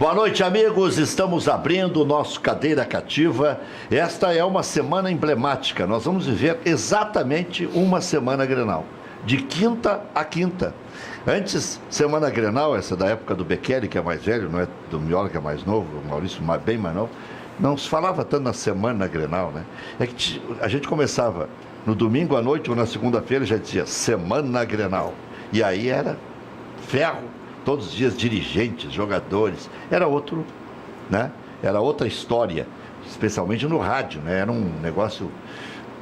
Boa noite, amigos. Estamos abrindo o nosso Cadeira Cativa. Esta é uma semana emblemática. Nós vamos viver exatamente uma semana Grenal, de quinta a quinta. Antes, semana Grenal, essa da época do Beccheri, que é mais velho, não é do Miola, que é mais novo, o Maurício bem mais novo, não se falava tanto na semana Grenal, né? É que a gente começava no domingo à noite ou na segunda-feira, já dizia semana Grenal. E aí era ferro. Todos os dias, dirigentes, jogadores, era outro, né? Era outra história, especialmente no rádio, né? Era um negócio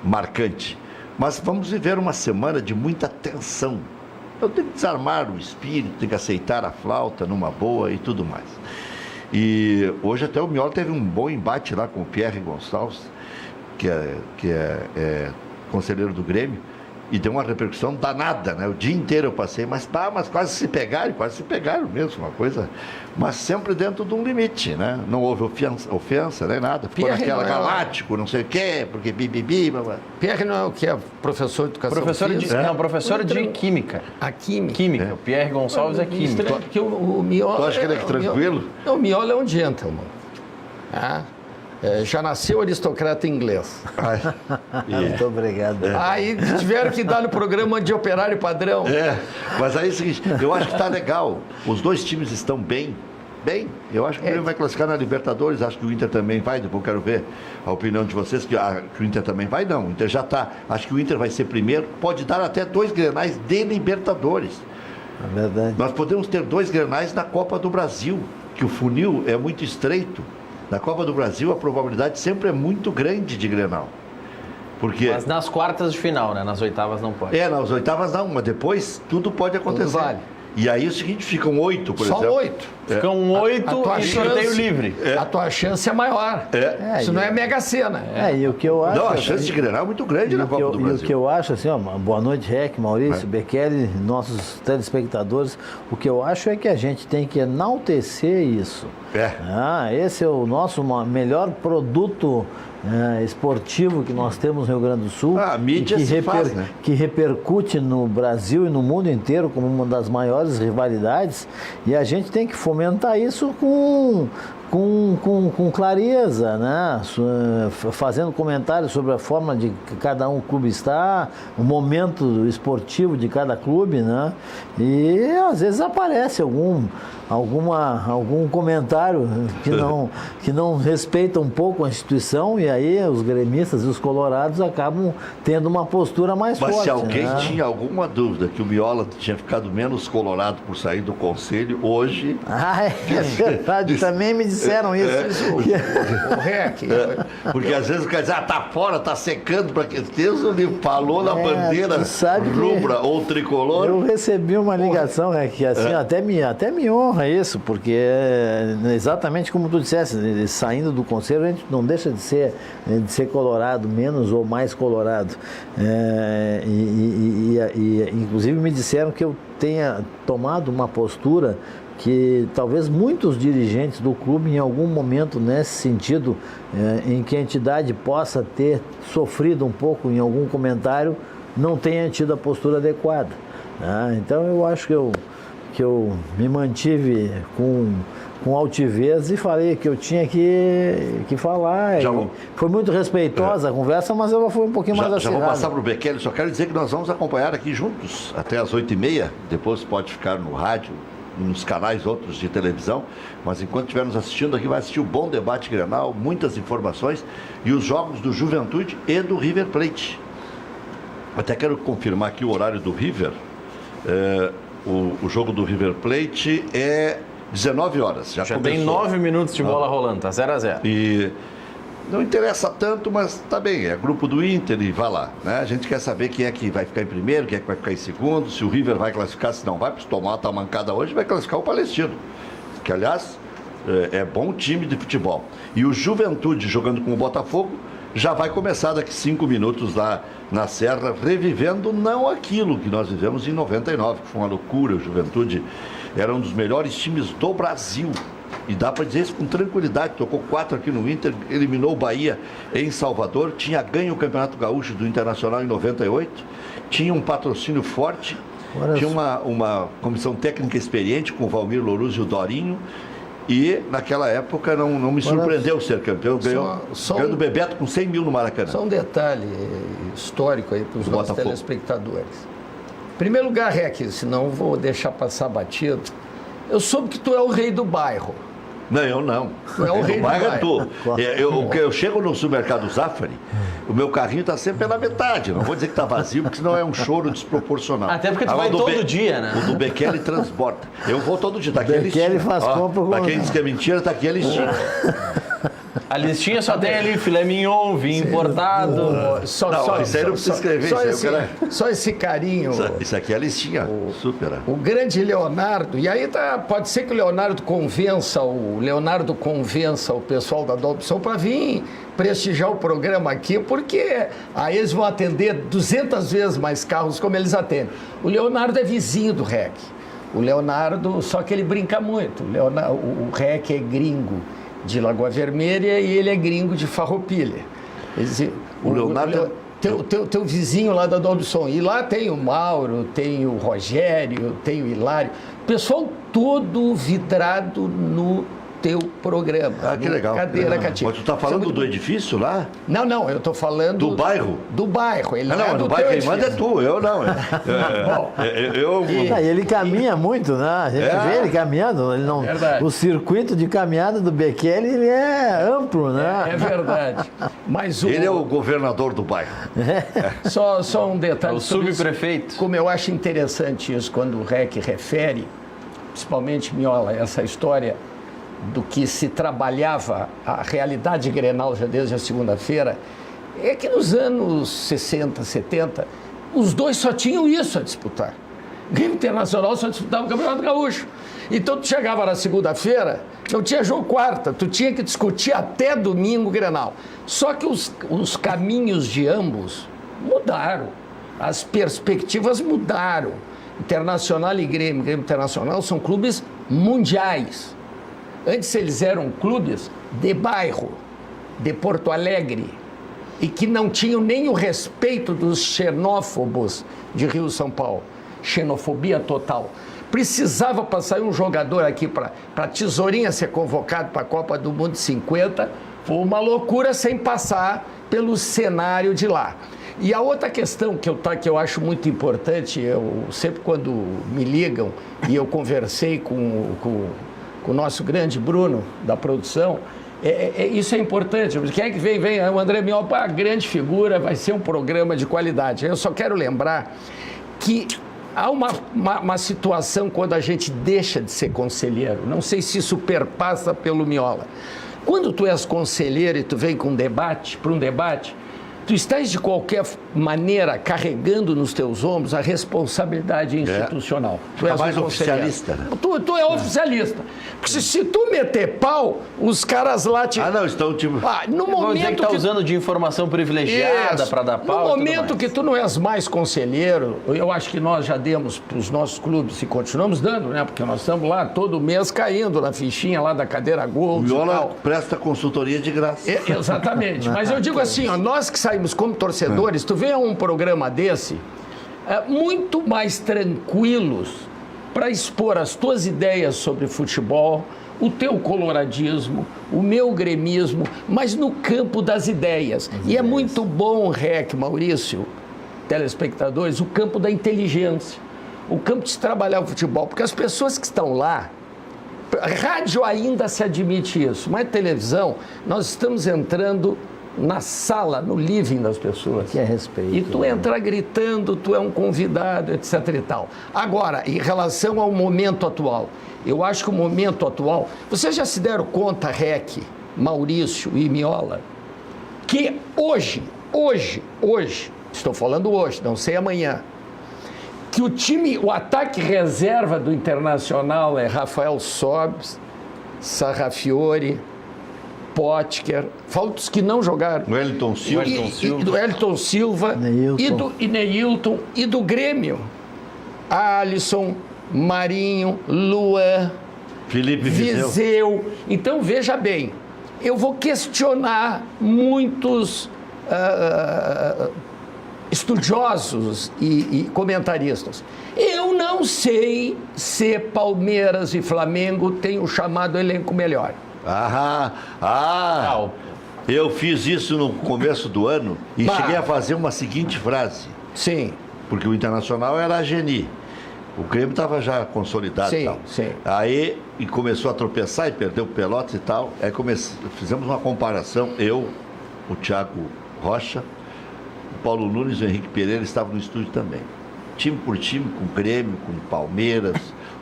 marcante. Mas vamos viver uma semana de muita tensão. Eu tenho que desarmar o espírito, tenho que aceitar a flauta numa boa e tudo mais. E hoje até o Miola teve um bom embate lá com o Pierre Gonçalves, que é conselheiro do Grêmio, e deu uma repercussão danada, né? O dia inteiro eu passei, mas quase se pegaram mesmo, uma coisa, mas sempre dentro de um limite, né? Não houve ofensa, nem nada. Ficou Pierre naquela não é... galáctico, não sei o quê, porque bibibi, blá. Pierre não é o que é professor de educação física? Não, professor de química. A química? Química. O Pierre Gonçalves é química. Porque o Miola... Tu acha que ele é tranquilo? O Miola é um gentleman. Já nasceu aristocrata inglês. Muito obrigado. Aí tiveram que dar no programa de operário padrão. Mas aí é o seguinte, eu acho que está legal. Os dois times estão bem. Eu acho que o Grêmio vai classificar na Libertadores, acho que o Inter também vai, depois eu quero ver a opinião de vocês, que o Inter também vai, não. O Inter já está, acho que o Inter vai ser primeiro, pode dar até 2 Grenais de Libertadores. É verdade. Nós podemos ter 2 Grenais na Copa do Brasil, que o funil é muito estreito. Na Copa do Brasil, a probabilidade sempre é muito grande de Grenal. Porque... Mas nas quartas de final, né? Nas oitavas não pode. Nas oitavas não, mas depois tudo pode acontecer. Tudo vale. E aí o seguinte, ficam 8, por exemplo. Só 8. Ficam 8 e sorteio livre. A tua chance é maior. Isso não é Mega Sena. E o que eu acho... Não, a chance de Grenal é muito grande na Copa do Brasil. E o que eu acho, assim, boa noite, Rec, Maurício, Beccheri, nossos telespectadores, o que eu acho é que a gente tem que enaltecer isso. Esse é o nosso melhor produto esportivo que nós temos no Rio Grande do Sul. A mídia que repercute no Brasil e no mundo inteiro como uma das maiores rivalidades, e a gente tem que fomentar isso com clareza, né? Fazendo comentários sobre a forma de que cada clube está, o momento esportivo de cada clube, né? E às vezes aparece algum comentário que não respeita um pouco a instituição, e aí os gremistas e os colorados acabam tendo uma postura mais forte. Mas se alguém né? tinha alguma dúvida que o Miola tinha ficado menos colorado por sair do conselho, hoje... É verdade, também me disseram isso. O REC. Porque às vezes o cara diz, tá fora, tá secando, para que Deus ele falou na bandeira rubra ou tricolor. Eu recebi uma ligação, que assim, até me honra isso, porque exatamente como tu disseste, saindo do conselho, a gente não deixa de ser colorado, menos ou mais colorado. Inclusive me disseram que eu tenha tomado uma postura que talvez muitos dirigentes do clube, em algum momento nesse sentido, em que a entidade possa ter sofrido um pouco em algum comentário, não tenha tido a postura adequada. Então eu acho que eu me mantive com altivez e falei que eu tinha que falar. Foi muito respeitosa a conversa, mas ela foi um pouquinho mais acirrada. Já vou passar para o Beccheri, só quero dizer que nós vamos acompanhar aqui juntos até as 8h30, depois pode ficar no rádio, nos canais outros de televisão, mas enquanto estiver nos assistindo aqui, vai assistir o Bom Debate Grenal, muitas informações e os jogos do Juventude e do River Plate. Até quero confirmar aqui o horário do River. O jogo do River Plate é 19 horas. Já tem 9 minutos de bola rolando, tá 0-0. E não interessa tanto, mas tá bem, é grupo do Inter e vai lá, né? A gente quer saber quem é que vai ficar em primeiro, quem é que vai ficar em segundo, se o River vai classificar, se não vai, se tomar uma mancada hoje, vai classificar o Palestino, que aliás é bom time de futebol. E o Juventude jogando com o Botafogo já vai começar daqui 5 minutos lá na Serra, revivendo não aquilo que nós vivemos em 99, que foi uma loucura. O Juventude era um dos melhores times do Brasil. E dá para dizer isso com tranquilidade. Tocou 4 aqui no Inter, eliminou o Bahia em Salvador, tinha ganho o Campeonato Gaúcho do Internacional em 98, tinha um patrocínio forte, tinha uma comissão técnica experiente com o Valmir Louruz e o Dorinho, E, naquela época, não me surpreendeu ser campeão. Ganhou do Bebeto com 100 mil no Maracanã. Só um detalhe histórico aí para os nossos telespectadores. Em primeiro lugar, Rec, senão vou deixar passar batido. Eu soube que tu é o rei do bairro. Não, eu não. Tu é o rei do bairro. É tu. Eu chego no supermercado Zafari, o meu carrinho está sempre pela metade. Não vou dizer que está vazio, porque senão é um choro desproporcional. Até porque tu vai todo dia, né? O do Bekele transporta. Eu vou todo dia. Tá aqui a listinha. Bekele faz compra. Para quem diz que é mentira, está aqui a listinha. A listinha só tem ali filé mignon, vinho importado. Isso aí não precisa escrever. Só esse carinho. Isso aqui é a listinha. Super. O grande Leonardo, e aí pode ser que o Leonardo convença o pessoal da Dobson para vir prestigiar o programa aqui, porque aí eles vão atender 200 vezes mais carros como eles atendem. O Leonardo é vizinho do REC. O Leonardo, só que ele brinca muito. O REC é gringo de Lagoa Vermelha e ele é gringo de Farroupilha. O Leonardo... Teu vizinho lá da Dobson. E lá tem o Mauro, tem o Rogério, tem o Hilário. Pessoal todo vidrado no teu programa. Ah, que legal. Cadeira cativa. Mas tu tá falando do edifício lá? Não, eu tô falando... Do bairro? Do bairro. Ele do bairro quem manda é tu, eu não. Ele caminha muito, né? A gente vê ele caminhando. Ele não, o circuito de caminhada do Bekele, ele é amplo, né? É verdade. Mas ele é o governador do bairro. Só um detalhe. É o subprefeito. Como eu acho interessante isso, quando o REC refere, principalmente, Miola, essa história do que se trabalhava a realidade Grenal já desde a segunda-feira, é que nos anos 60, 70, os dois só tinham isso a disputar. Grêmio Internacional só disputava o Campeonato Gaúcho. Então tu chegava na segunda-feira, não tinha jogo quarta, tu tinha que discutir até domingo Grenal. Só que os caminhos de ambos mudaram, as perspectivas mudaram. Internacional e Grêmio Internacional são clubes mundiais. Antes eles eram clubes de bairro, de Porto Alegre, e que não tinham nem o respeito dos xenófobos de Rio São Paulo. Xenofobia total. Precisava passar um jogador aqui para Tesourinha ser convocado para a Copa do Mundo de 50. Foi uma loucura sem passar pelo cenário de lá. E a outra questão que eu acho muito importante, eu sempre quando me ligam, e eu conversei com o nosso grande Bruno, da produção, isso é importante. Quem é que vem? O André Miola, grande figura, vai ser um programa de qualidade. Eu só quero lembrar que há uma situação quando a gente deixa de ser conselheiro. Não sei se isso perpassa pelo Miola. Quando tu és conselheiro e tu vem para um debate, tu estás de qualquer maneira carregando nos teus ombros a responsabilidade institucional. Tu és mais oficialista, né? Tu é oficialista. Porque se tu meter pau, os caras lá te... não, estão tipo... no momento que usando de informação privilegiada para dar pau. No momento que tu não és mais conselheiro, eu acho que nós já demos para os nossos clubes e continuamos dando, né? Porque nós estamos lá todo mês caindo na fichinha lá da cadeira Gold. O Miola presta consultoria de graça. Exatamente. Mas eu digo assim, nós que saímos como torcedores, tu vê um programa desse, muito mais tranquilos para expor as tuas ideias sobre futebol, o teu coloradismo, o meu gremismo, mas no campo das ideias. E é muito bom, REC, Maurício, telespectadores, o campo da inteligência, o campo de se trabalhar o futebol, porque as pessoas que estão lá, rádio ainda se admite isso, mas televisão, nós estamos entrando na sala, no living das pessoas. Que é respeito. E tu entra gritando, tu é um convidado, etc e tal. Agora, em relação ao momento atual, eu acho que o momento atual... Vocês já se deram conta, REC, Maurício e Miola, que hoje, estou falando hoje, não sei amanhã, que o ataque reserva do Internacional é Rafael Sobis, Sarrafiore, Potker, falo dos que não jogaram. O Wellington Silva. E do Wellington Silva, e Neilton, e do Grêmio. Alisson, Marinho, Luan, Felipe Viseu. Então, veja bem, eu vou questionar muitos estudiosos e comentaristas. Eu não sei se Palmeiras e Flamengo têm o chamado elenco melhor. Eu fiz isso no começo do ano e cheguei a fazer uma seguinte frase. Sim. Porque o Internacional era a Geni. O Grêmio estava já consolidado e tal. Sim. Aí e começou a tropeçar e perdeu o Pelotas e tal. Aí fizemos uma comparação, eu, o Thiago Rocha, o Paulo Nunes e o Henrique Pereira estavam no estúdio também. Time por time, com o Grêmio, com o Palmeiras,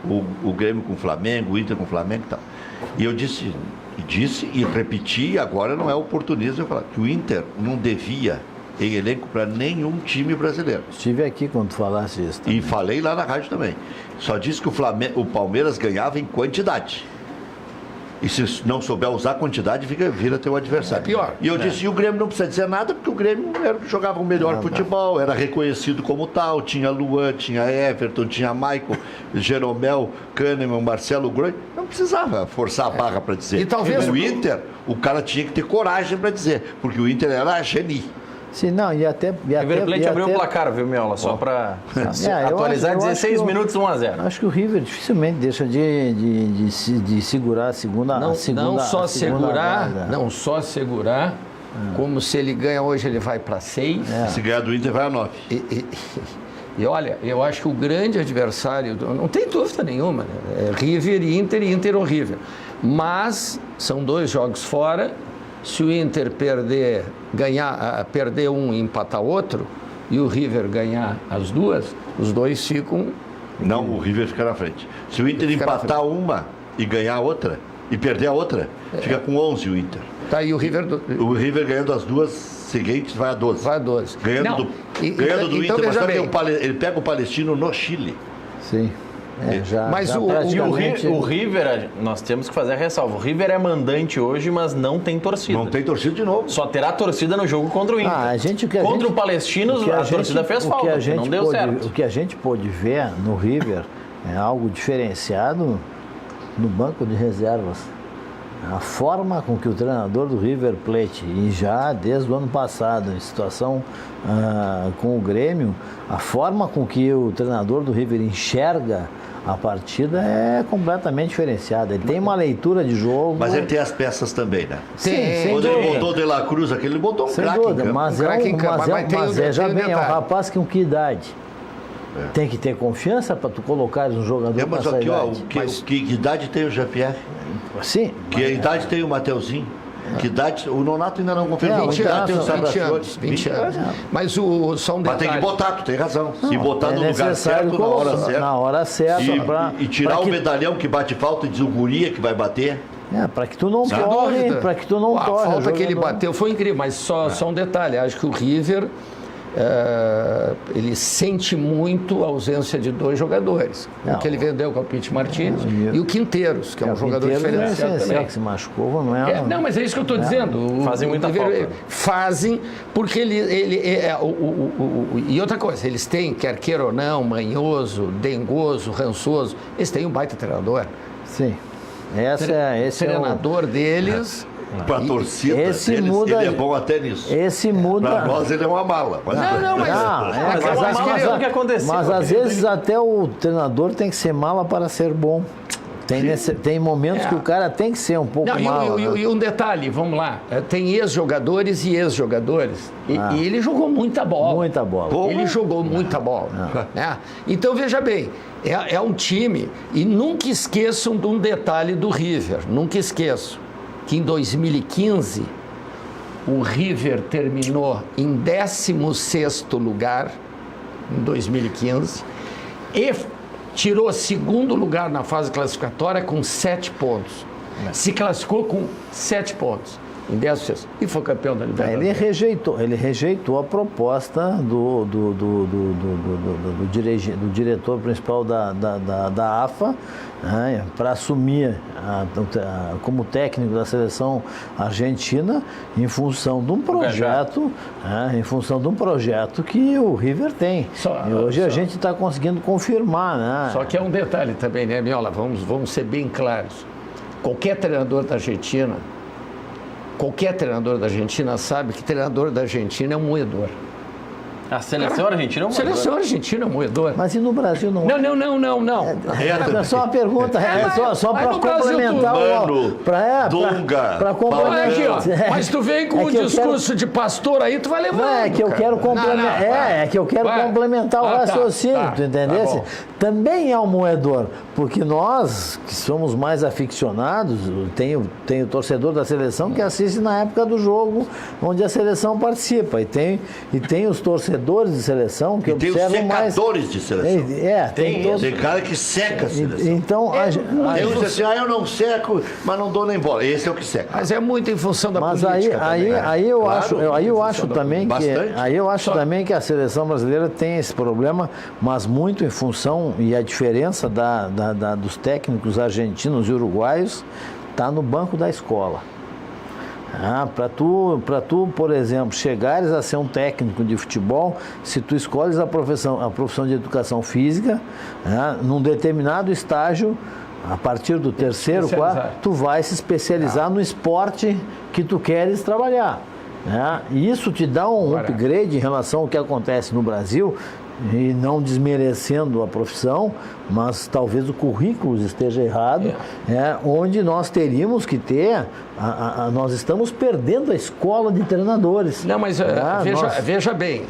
o Grêmio com o Flamengo, o Inter com o Flamengo e tal. E eu disse e repeti, e agora não é oportunismo eu falar, que o Inter não devia em elenco para nenhum time brasileiro. Estive aqui quando tu falasse isso. E falei lá na rádio também. Só disse que o Palmeiras ganhava em quantidade. E se não souber usar a quantidade, vira teu adversário. É pior. E eu disse, e o Grêmio não precisa dizer nada, porque o Grêmio era o que jogava o melhor futebol, era reconhecido como tal, tinha Luan, tinha Everton, tinha Michael, Jeromel, Kahneman, Marcelo Groi. Não precisava forçar a barra para dizer. E talvez o Inter, o cara tinha que ter coragem para dizer, porque o Inter era Geni. Sim, não, e até... River Plate abriu o placar, viu, Miola? Só para atualizar, 16 minutos, 1-0. Acho que o River dificilmente deixa de segurar a segunda... Não só segurar, como se ele ganha hoje, ele vai para 6. Se ganhar do Inter, vai a 9. E olha, eu acho que o grande adversário, não tem dúvida nenhuma, né? É River e Inter ou River. Mas são 2 jogos fora. Se o Inter perder um e empatar outro, e o River ganhar as duas, os dois ficam... Não, o River fica na frente. Se o Inter empatar uma e ganhar a outra, e perder a outra, fica com 11 o Inter. Tá aí o River... O River ganhando as duas seguintes vai a 12. Vai a 12. Ganhando do então, Inter, mas ele pega o Palestino no Chile. Sim. Mas o River, nós temos que fazer a ressalva. O River é mandante hoje, mas não tem torcida. Não tem torcida de novo. Só terá torcida no jogo contra o Inter. Contra o Palestinos, a torcida fez falta, porque não deu certo. O que a gente pôde ver no River é algo diferenciado no banco de reservas. A forma com que o treinador do River Plate, e já desde o ano passado, em situação com o Grêmio, a forma com que o treinador do River enxerga a partida é completamente diferenciada. Ele tem uma leitura de jogo. Mas ele tem as peças também, né? Sim, quando ele botou o De La Cruz aqui, ele botou um craque em campo. Mas é um rapaz com que idade? Tem que ter confiança para tu colocar um jogador com essa idade. Que idade tem o Jean-Pierre? Sim. Que idade tem o Mateuzinho? Que idade? O Nonato ainda não confirmou. 20 anos. Mas só um detalhe. Mas tem que botar, tu tem razão. Se botar no lugar certo, na hora certa. E tirar o medalhão que bate falta e diz o guria que vai bater. Para que tu não torre. Para que tu não torre. A falta que ele bateu foi incrível, mas só um detalhe. Acho que o River... ele sente muito a ausência de 2 jogadores. O que ele vendeu com o Pete Martins e o Quinteiros, que é um jogador diferenciado também. Que se machucou, não é? Não, mas é isso que eu estou dizendo. Fazem muita falta. Fazem, porque e outra coisa, eles têm, quer queira ou não, manhoso, dengoso, rançoso, eles têm um baita treinador. Sim. Esse treinador deles... Para a torcida, ele é bom até nisso. Para nós ele é uma mala. Mas o que aconteceu. Mas às vezes até o treinador tem que ser mala para ser bom. Tem momentos que o cara tem que ser um pouco mala. E um detalhe, vamos lá. Tem ex-jogadores e ex-jogadores. E ele jogou muita bola. Muita bola. Ele jogou muita bola. Então, veja bem, é um time... E nunca esqueçam de um detalhe do River. Nunca esqueçam. Que em 2015 o River terminou em 16º lugar, em 2015, e tirou 2º lugar na fase classificatória com 7 pontos. Se classificou com 7 pontos. Em 16 e foi campeão da Libertadores. Ele rejeitou a proposta do diretor principal da AFA, né, para assumir como técnico da seleção argentina em função de um projeto, que o River tem. E hoje a gente está conseguindo confirmar, né? Só que é um detalhe também, né, Miola? Vamos ser bem claros. Qualquer treinador da Argentina sabe que treinador da Argentina é um moedor. A seleção argentina é um moedor. Seleção argentina é um moedor. Mas e no Brasil não? Não. É só uma pergunta, só para complementar para complementar. Aqui, ó. Mas tu vem com um discurso de pastor aí, tu vai levando. Não, é que eu quero complementar. Que eu quero complementar o raciocínio, tu entendesse? Tá também é um moedor, porque nós que somos mais aficionados, tem o torcedor da seleção que assiste na época do jogo onde a seleção participa, e tem os torcedores de seleção que observam mais. Tem os secadores de seleção. Tem cara que seca a seleção. Então, tem uns assim, eu não seco, mas não dou nem bola. Esse é o que seca. Mas é muito em função da mas política. Aí eu acho também que a seleção brasileira tem esse problema, mas muito em função, e a diferença dos técnicos argentinos e uruguaios está no banco da escola. Para tu, por exemplo, chegares a ser um técnico de futebol, se tu escolhes a profissão de educação física, num determinado estágio, a partir do terceiro, quarto, tu vai se especializar no esporte que tu queres trabalhar. E isso te dá um upgrade em relação ao que acontece no Brasil, e não desmerecendo a profissão, mas talvez o currículo esteja errado, onde nós teríamos que ter, nós estamos perdendo a escola de treinadores. Não, mas veja bem,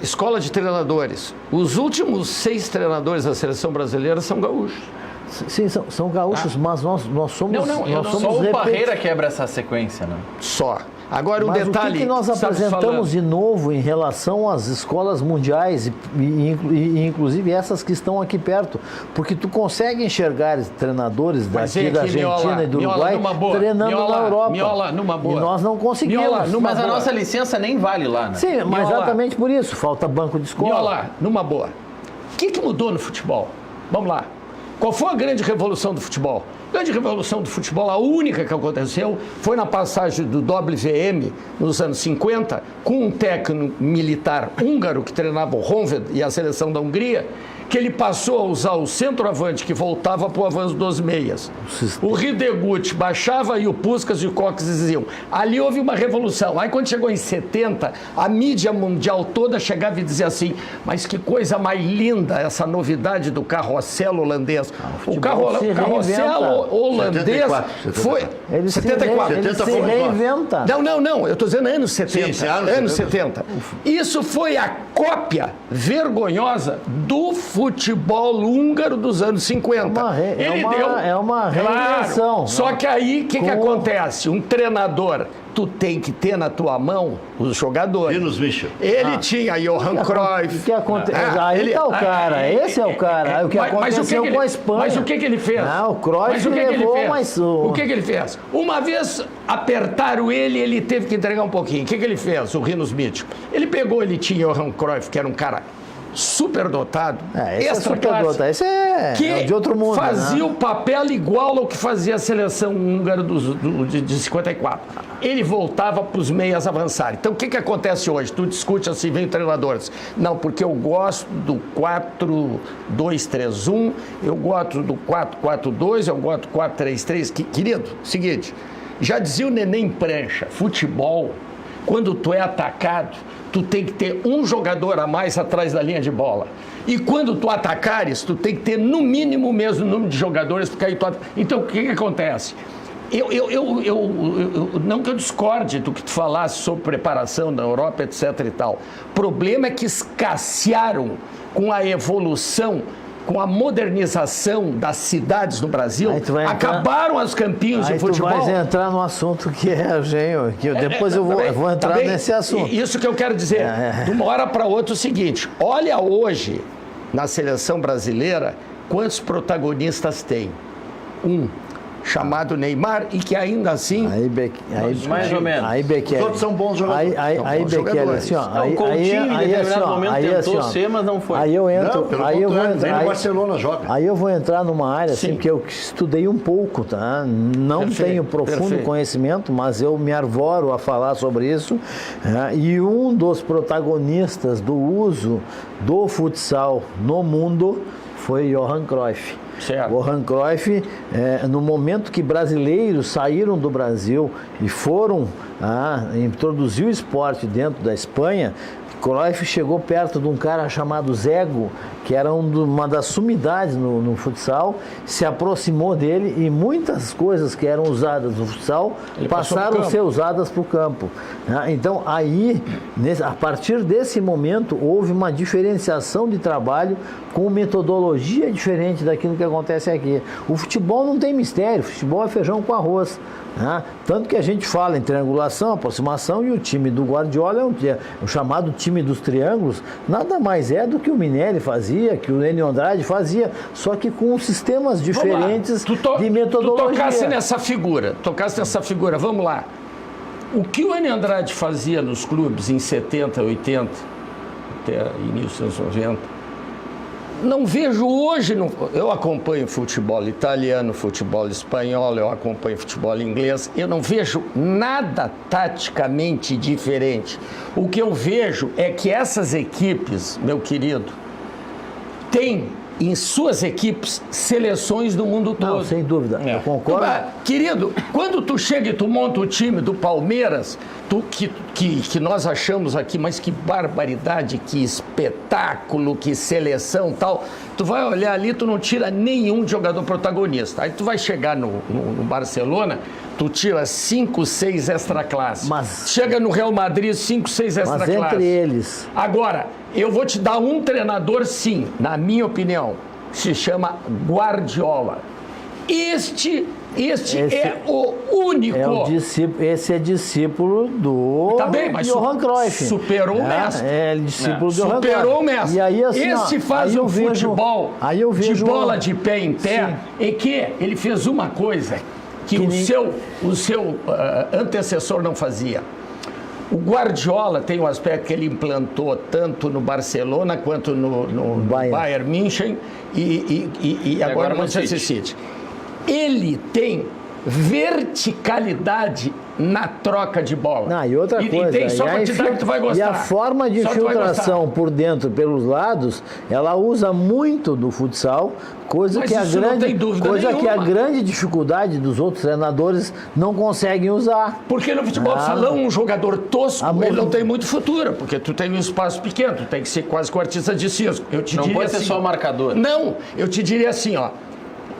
escola de treinadores, os últimos 6 treinadores da seleção brasileira são gaúchos. Sim, são gaúchos, mas nós somos... Só o Parreira quebra essa sequência, né? Só. Agora um detalhe... o que nós apresentamos de novo em relação às escolas mundiais e inclusive essas que estão aqui perto? Porque tu consegue enxergar treinadores daqui da Argentina e do Uruguai treinando na Europa. E nós não conseguimos. Mas a nossa licença nem vale lá, né? Sim, mas exatamente por isso. Falta banco de escola. Numa boa. O que mudou no futebol? Vamos lá. Qual foi a grande revolução do futebol? A grande revolução do futebol, a única que aconteceu, foi na passagem do WM nos anos 50, com um técnico militar húngaro que treinava o Honvéd e a seleção da Hungria, que ele passou a usar o centroavante que voltava para o avanço dos meias. O Ridegut baixava e o Puskás e o Cox diziam. Ali houve uma revolução. Aí quando chegou em 70, a mídia mundial toda chegava e dizia assim, mas que coisa mais linda essa novidade do carrossel holandês. O carrossel holandês 74, foi... 74. Ele se reinventa. Não, eu estou dizendo anos 70. Sim, anos 70. Isso foi a cópia vergonhosa do futebol húngaro dos anos 50. É uma reinvenção. Claro, só que aí, o que acontece? Um treinador, tu tem que ter na tua mão os jogadores. Linus Michel. Ele tinha Johan Cruyff. O que acontece? Aí está o cara, esse é o cara. O que aconteceu com a Espanha. Mas o que ele fez? O Cruyff levou, mas... O que ele fez? Uma vez apertaram ele teve que entregar um pouquinho. O que ele fez, o Rinus Michel? Ele tinha Johan Cruyff, que era um cara superdotado, esse é de outro mundo. Fazia o papel igual ao que fazia a seleção húngara de 54. Ele voltava para os meias avançarem. Então, o que acontece hoje? Tu discute assim, vem treinadores. Não, porque eu gosto do 4-2-3-1, eu gosto do 4-4-2, eu gosto do 4-3-3. Querido, seguinte, já dizia o Neném Prancha, futebol, quando tu é atacado, tu tem que ter um jogador a mais atrás da linha de bola. E quando tu atacares, tu tem que ter no mínimo o mesmo número de jogadores, porque aí tu... Então, o que acontece? Não que eu discorde do que tu falasse sobre preparação na Europa, etc e tal. O problema é que escassearam com a evolução, com a modernização das cidades no Brasil, acabaram os campinhos de futebol. Tu vais entrar no assunto que é, Genho, que depois eu vou entrar nesse assunto. Isso que eu quero dizer, de uma hora para outra, é o seguinte, olha hoje, na seleção brasileira, quantos protagonistas tem? Chamado Neymar, e que ainda assim... mais ou menos. Os outros são bons jogadores. O Coutinho, em determinado momento, tentou ser, mas não foi. Aí eu entro... Nem no Barcelona joga. Aí eu vou entrar numa área, assim, que eu estudei um pouco, tá? Não tenho profundo conhecimento, mas eu me arvoro a falar sobre isso. E um dos protagonistas do uso do futsal no mundo foi Johan Cruyff. Certo. Johan Cruyff, no momento que brasileiros saíram do Brasil e foram introduzir o esporte dentro da Espanha, Cruyff chegou perto de um cara chamado Zego, que era uma das sumidades no futsal, se aproximou dele e muitas coisas que eram usadas no futsal passaram a ser usadas para o campo. Então, aí, a partir desse momento, houve uma diferenciação de trabalho com metodologia diferente daquilo que acontece aqui. O futebol não tem mistério, o futebol é feijão com arroz. Tanto que a gente fala em triangulação, aproximação, e o time do Guardiola é o chamado time dos triângulos, nada mais é do que o Minelli fazia, que o Enio Andrade fazia, só que com sistemas diferentes de metodologia. Tu tocasse nessa figura, vamos lá. O que o Enio Andrade fazia nos clubes em 70, 80, até início dos anos 90, não vejo hoje, eu acompanho futebol italiano, futebol espanhol, eu acompanho futebol inglês, eu não vejo nada taticamente diferente. O que eu vejo é que essas equipes, meu querido, têm em suas equipes seleções do mundo todo. Não, sem dúvida, eu concordo. Querido, quando tu chega e tu monta o time do Palmeiras, que nós achamos aqui, mas que barbaridade, que espetáculo, que seleção tal, tu vai olhar ali, tu não tira nenhum jogador protagonista. Aí tu vai chegar no Barcelona, tu tira 5, 6 extra-classe. Chega no Real Madrid, 5, 6 extra-classe. Mas entre eles... Agora, eu vou te dar um treinador, sim, na minha opinião, se chama Guardiola. Esse é o único. Esse é discípulo do Johan Cruyff. Superou o mestre. É discípulo do Johan Cruyff. Superou o mestre. E aí, assim, esse faz um futebol de bola de pé em pé, e que ele fez uma coisa que o seu antecessor não fazia. O Guardiola tem um aspecto que ele implantou tanto no Barcelona quanto no Bayern München e agora no Manchester City. Ele tem verticalidade na troca de bola. E outra coisa, e tem só quantidade que tu vai gostar. E a forma de infiltração por dentro, pelos lados, ela usa muito do futsal, coisa que a grande dificuldade dos outros treinadores não conseguem usar. Porque no futebol de salão, um jogador tosco, ele não tem muito futuro, porque tu tem um espaço pequeno, tu tem que ser quase que um artista de cisco. Não pode ser só marcador. Não, eu te diria assim, ó,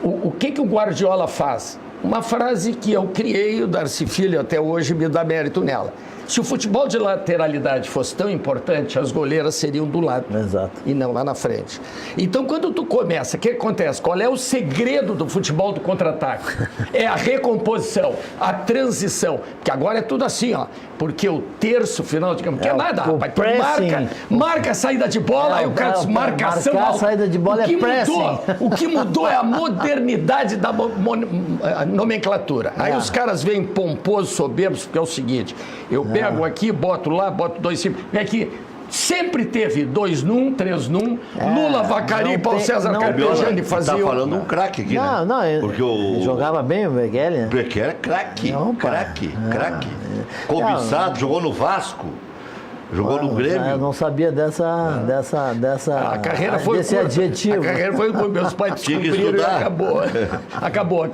o que o Guardiola faz? Uma frase que eu criei, o Darcy Filho até hoje me dá mérito nela. Se o futebol de lateralidade fosse tão importante, as goleiras seriam do lado. Exato. E não lá na frente. Então, quando tu começa, o que acontece? Qual é o segredo do futebol do contra-ataque? É a recomposição, a transição. Porque agora é tudo assim, ó. Porque o terço final de campo, que é nada, rapaz. Tu marca a saída de bola, aí o cara marcação marcar a saída de bola é pressing. O que mudou é a modernidade da nomenclatura. Aí os caras vêm pomposos, soberbos, porque é o seguinte, eu pego aqui, boto lá, boto 2 cima. Vem aqui. Sempre teve 2 num, 3 num, Lula, Vacari e Paulo César Carpejani faziam. Tá falando um craque aqui, né? Porque ele jogava bem o Bekele, né? O Bekele é craque, craque. Cobiçado, jogou no Vasco. Jogou no Grêmio. Eu não sabia dessa a carreira foi desse adjetivo. A carreira foi meus pais descobriram e acabou.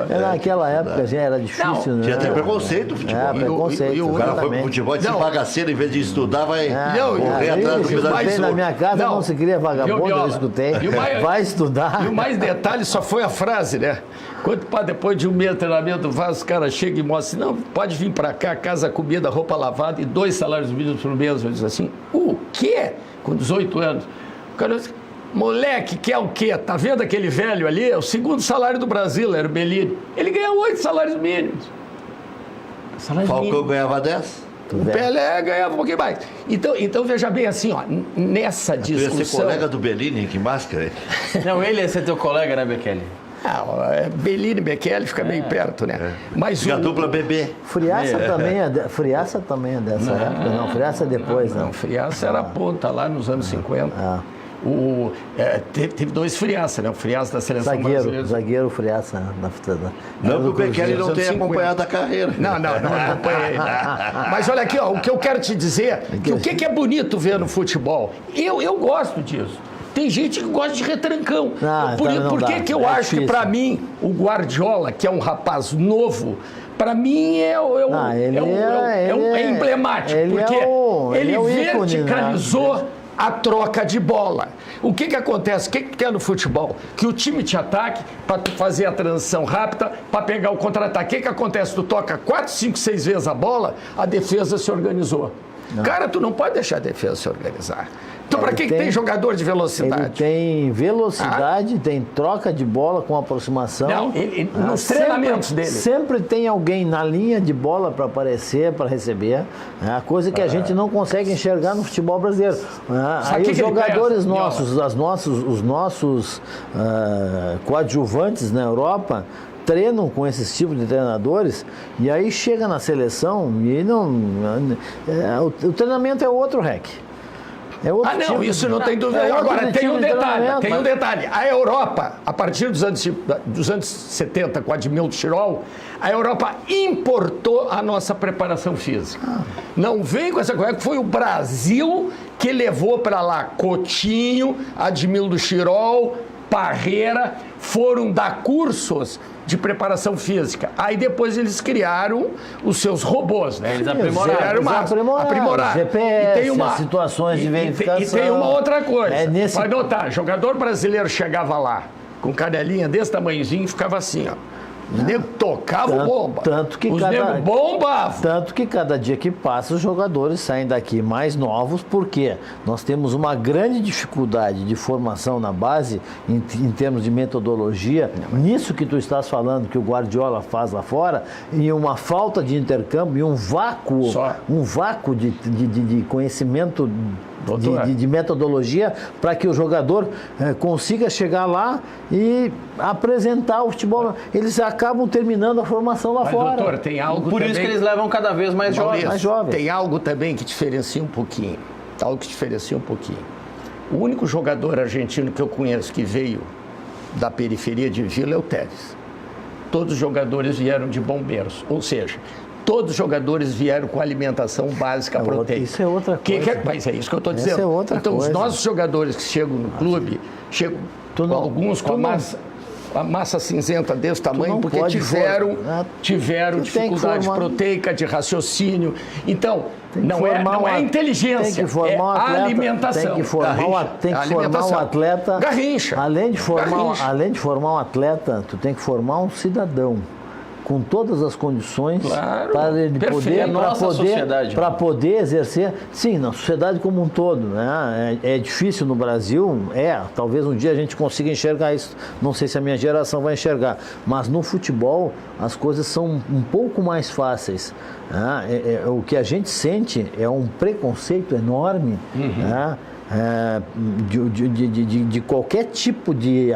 Naquela época já era difícil, né? Tinha até preconceito o futebol. Preconceito. O cara foi pro futebol de bagaceira, em vez de estudar, vai correr atrás do pedaço. Na minha casa não se cria vagabundo, eu escutei. Vai estudar. E o mais detalhe só foi a frase, né? Quando depois de um mês de treinamento, os caras chegam e mostram assim, não, pode vir pra cá, casa, comida, roupa lavada e 2 salários mínimos por mês. Eu disse assim, o quê? Com 18 anos. O cara disse, moleque, quer o quê? Tá vendo aquele velho ali? É o 2º salário do Brasil, era o Bellini. Ele ganha 8 salários mínimos. Falcão ganhava 10? O Pelé ganhava um pouquinho mais. Então veja bem assim, ó, nessa discussão... Tu ia ser colega do Bellini, que máscara. Não, ele ia ser teu colega, né, Bekele? Bellini e Bekele fica meio perto, né? Mas e a dupla bebê. Friaça também é dessa época, não. Friaça depois, não. Friaça era ponta lá nos anos 50. Teve 2 Friaça, né? O Friaça da seleção brasileira. Zagueiro Friaça. Não que o Bekele não tenha acompanhado a carreira. Não acompanhei. Mas olha aqui, ó, o que eu quero te dizer, o que é bonito ver no futebol? Eu gosto disso. Tem gente que gosta de retrancão. Por que eu acho que, para mim, o Guardiola, que é um rapaz novo, para mim é emblemático, porque ele verticalizou a troca de bola. O que acontece? O que é no futebol? Que o time te ataque para tu fazer a transição rápida, para pegar o contra-ataque. O que acontece? Tu toca 4, 5, 6 vezes a bola, a defesa se organizou. Não. Cara, tu não pode deixar a defesa se organizar. Então, para que tem jogador de velocidade? Ele tem velocidade, tem troca de bola com aproximação. Não, nos treinamentos dele. Sempre tem alguém na linha de bola para aparecer, para receber. A coisa que a gente não consegue enxergar no futebol brasileiro. Aí os jogadores nossos, os nossos coadjuvantes na Europa treinam com esses tipos de treinadores e aí chega na seleção e o treinamento é outro, REC. Não, isso não tem dúvida. Agora, tem um detalhe. A Europa, a partir dos anos 70, com a Admildo Chirol, a Europa importou a nossa preparação física. Não vem com essa coisa, foi o Brasil que levou para lá Coutinho, Admildo Chirol, Parreira, foram dar cursos de preparação física. Aí depois eles criaram os seus robôs, né? Eles aprimoraram. GPS, situações de verificação. E tem uma outra coisa. Vai notar, jogador brasileiro chegava lá com canelinha desse tamanhozinho e ficava assim, ó. Os negros tocavam bomba. Os negros bombavam. Tanto que cada dia que passa, os jogadores saem daqui mais novos, porque nós temos uma grande dificuldade de formação na base, em termos de metodologia, nisso que tu estás falando, que o Guardiola faz lá fora, e uma falta de intercâmbio, e um vácuo de conhecimento de metodologia para que o jogador consiga chegar lá e apresentar o futebol. Eles acabam terminando a formação lá fora. Doutor, tem algo Por isso que eles levam cada vez mais jovens. Tem algo também que diferencia um pouquinho. O único jogador argentino que eu conheço que veio da periferia de Vila é o Tevez. Todos os jogadores vieram de bombeiros, ou seja, todos os jogadores vieram com alimentação básica proteica. Isso é outra coisa. Mas é isso que eu estou dizendo. Então, os nossos jogadores que chegam no clube, chegam alguns com a massa cinzenta desse tamanho, porque tiveram dificuldade proteica, de raciocínio. Então, não é inteligência, tem que formar é atleta, alimentação. Tem que formar um atleta. Garrincha. Além de formar um atleta, tu tem que formar um cidadão com todas as condições para ele poder exercer, sim, na sociedade como um todo, né? É difícil no Brasil, talvez um dia a gente consiga enxergar isso, não sei se a minha geração vai enxergar, mas no futebol as coisas são um pouco mais fáceis, né? O que a gente sente é um preconceito enorme, né? De qualquer tipo de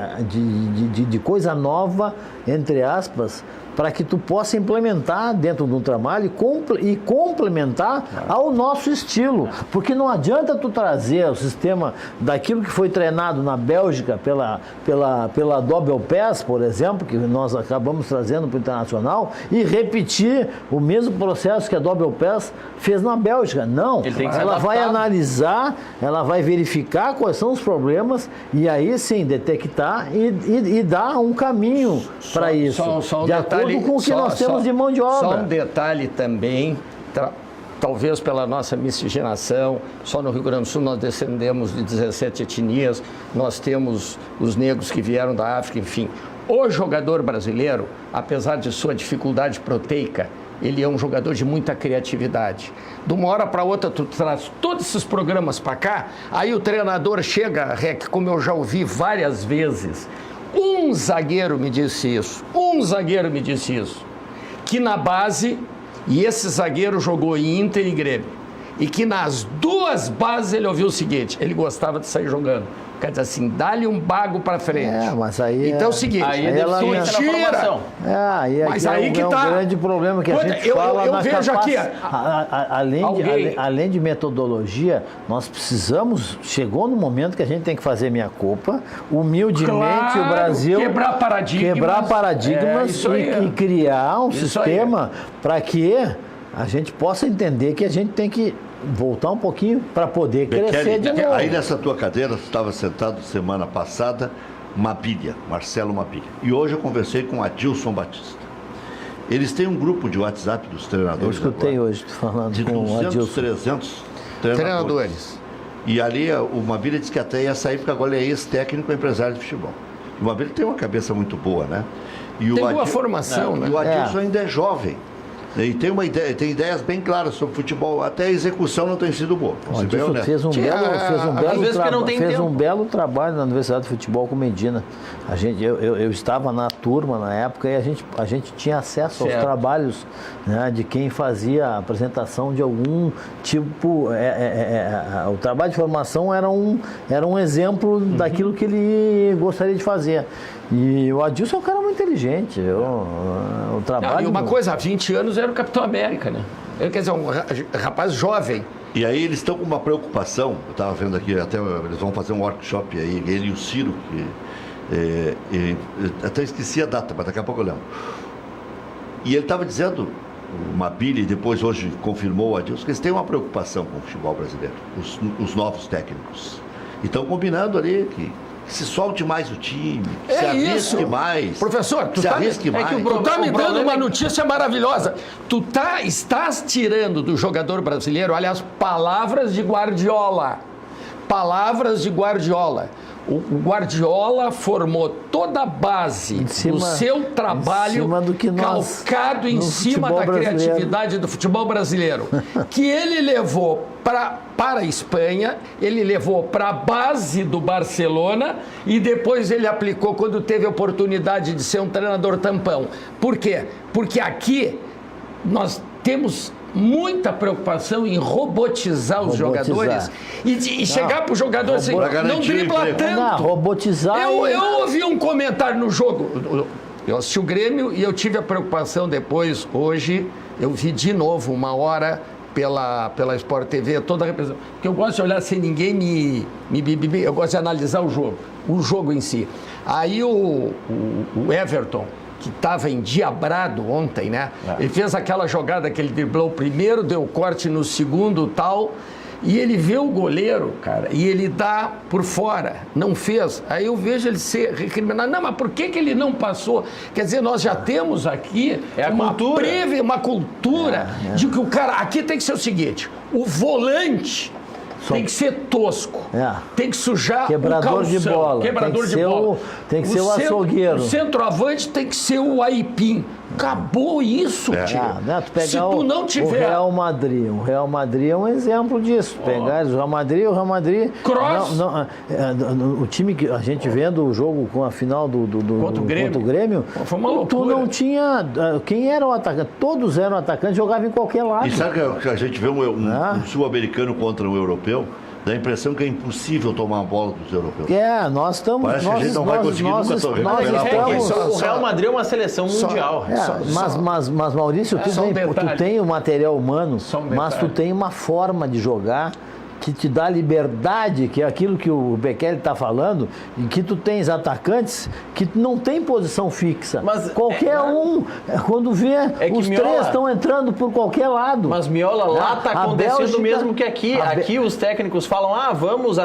coisa nova, entre aspas, para que tu possa implementar dentro de um trabalho e complementar ao nosso estilo. Porque não adianta tu trazer o sistema daquilo que foi treinado na Bélgica pela Double Pass, por exemplo, que nós acabamos trazendo para o internacional, e repetir o mesmo processo que a Double Pass fez na Bélgica. Não, ela vai analisar, ela vai verificar quais são os problemas e aí sim detectar e dar um caminho para isso. De acordo com o que nós temos de mão de obra. Só um detalhe também, talvez pela nossa miscigenação, só no Rio Grande do Sul nós descendemos de 17 etnias, nós temos os negros que vieram da África, enfim. O jogador brasileiro, apesar de sua dificuldade proteica, ele é um jogador de muita criatividade. De uma hora para outra, tu traz todos esses programas para cá, aí o treinador chega, REC, como eu já ouvi várias vezes, um zagueiro me disse isso, que na base, e esse zagueiro jogou em Inter e Grêmio, e que nas duas bases ele ouviu o seguinte, ele gostava de sair jogando. Quer dizer assim, dá-lhe um bago para frente. Mas aí então é o seguinte, tu tira. Mas aí que tá um grande problema que a gente fala eu vejo aqui, além de metodologia, nós precisamos, chegou no momento que a gente tem que fazer minha culpa, humildemente o Brasil quebrar paradigmas e criar um sistema para que a gente possa entender que a gente tem que voltar um pouquinho para poder crescer de novo. Aí nessa tua cadeira, tu estava sentado semana passada, Marcelo Mapilha. E hoje eu conversei com Adilson Batista. Eles têm um grupo de WhatsApp dos Eu treinadores. escutei agora, hoje falando de com o 200, Adilson. 300 Treinadores. E ali o Mabília disse que até ia sair, porque agora ele é ex-técnico e empresário de futebol. O Mabília tem uma cabeça muito boa, né? E Tem boa formação, né? E o Adilson ainda é jovem. E tem uma ideia, tem ideias bem claras sobre futebol. Até a execução não tem sido boa. O Adilson fez um belo trabalho na Universidade de Futebol com Medina. Eu estava na turma na época e a gente tinha acesso aos trabalhos, né, de quem fazia a apresentação de algum tipo. O trabalho de formação era um exemplo daquilo que ele gostaria de fazer. E o Adilson é um cara muito inteligente. O trabalho. E uma coisa, há 20 anos era o Capitão América, né? Ele, quer dizer, um rapaz jovem. E aí eles estão com uma preocupação, eu estava vendo aqui, até eles vão fazer um workshop aí, ele e o Ciro, que até esqueci a data, mas daqui a pouco eu lembro. E ele estava dizendo, o Mabília, e depois hoje confirmou o Adilson, que eles têm uma preocupação com o futebol brasileiro, os novos técnicos. E estão combinando ali que se solte mais o time, se arrisque mais. Professor, tu está me dando uma notícia maravilhosa. Tu estás tirando do jogador brasileiro, aliás, palavras de Guardiola. Palavras de Guardiola. O Guardiola formou toda a base do seu trabalho calcado em cima da criatividade do futebol brasileiro, que ele levou para a Espanha, ele levou para a base do Barcelona e depois ele aplicou quando teve a oportunidade de ser um treinador tampão. Por quê? Porque aqui nós temos muita preocupação em robotizar os jogadores e chegar para o jogador assim, não dribla tanto. Robotizar. Eu ouvi um comentário no jogo, eu assisti o Grêmio e eu tive a preocupação depois, hoje, eu vi de novo uma hora pela Sport TV, toda a representação, porque eu gosto de olhar sem ninguém eu gosto de analisar o jogo em si. Aí o Everton, que estava endiabrado ontem, né? Ele fez aquela jogada que ele driblou o primeiro, deu corte no segundo tal, e ele vê o goleiro, cara, e ele dá por fora, não fez. Aí eu vejo ele ser recriminado. Não, mas por que ele não passou? Quer dizer, nós já temos aqui uma cultura de que o cara... Aqui tem que ser o seguinte, o volante... Tem que ser tosco, tem que sujar quebrador o calção, de bola, tem que ser o açougueiro. O centroavante tem que ser o aipim. Acabou isso, tio. Se tu não tiver... O Real Madrid é um exemplo disso. Pegar o Real Madrid... Cross! O time que a gente vendo o jogo com a final contra o Grêmio, foi uma loucura. Tu não tinha... Quem era o atacante? Todos eram atacantes, jogavam em qualquer lado. E sabe que a gente vê um sul-americano contra um europeu? Dá a impressão que é impossível tomar a bola dos europeus. nós estamos... Parece que a gente não vai conseguir nunca recuperar. O Real Madrid é uma seleção mundial. Mas Maurício, tu tem o material humano, mas tu tem uma forma de jogar que te dá liberdade, que é aquilo que o Bekele está falando, e que tu tens atacantes que não tem posição fixa. Mas qualquer quando vê, os três estão entrando por qualquer lado. Mas Miola, lá está acontecendo o mesmo que aqui. Aqui os técnicos falam, vamos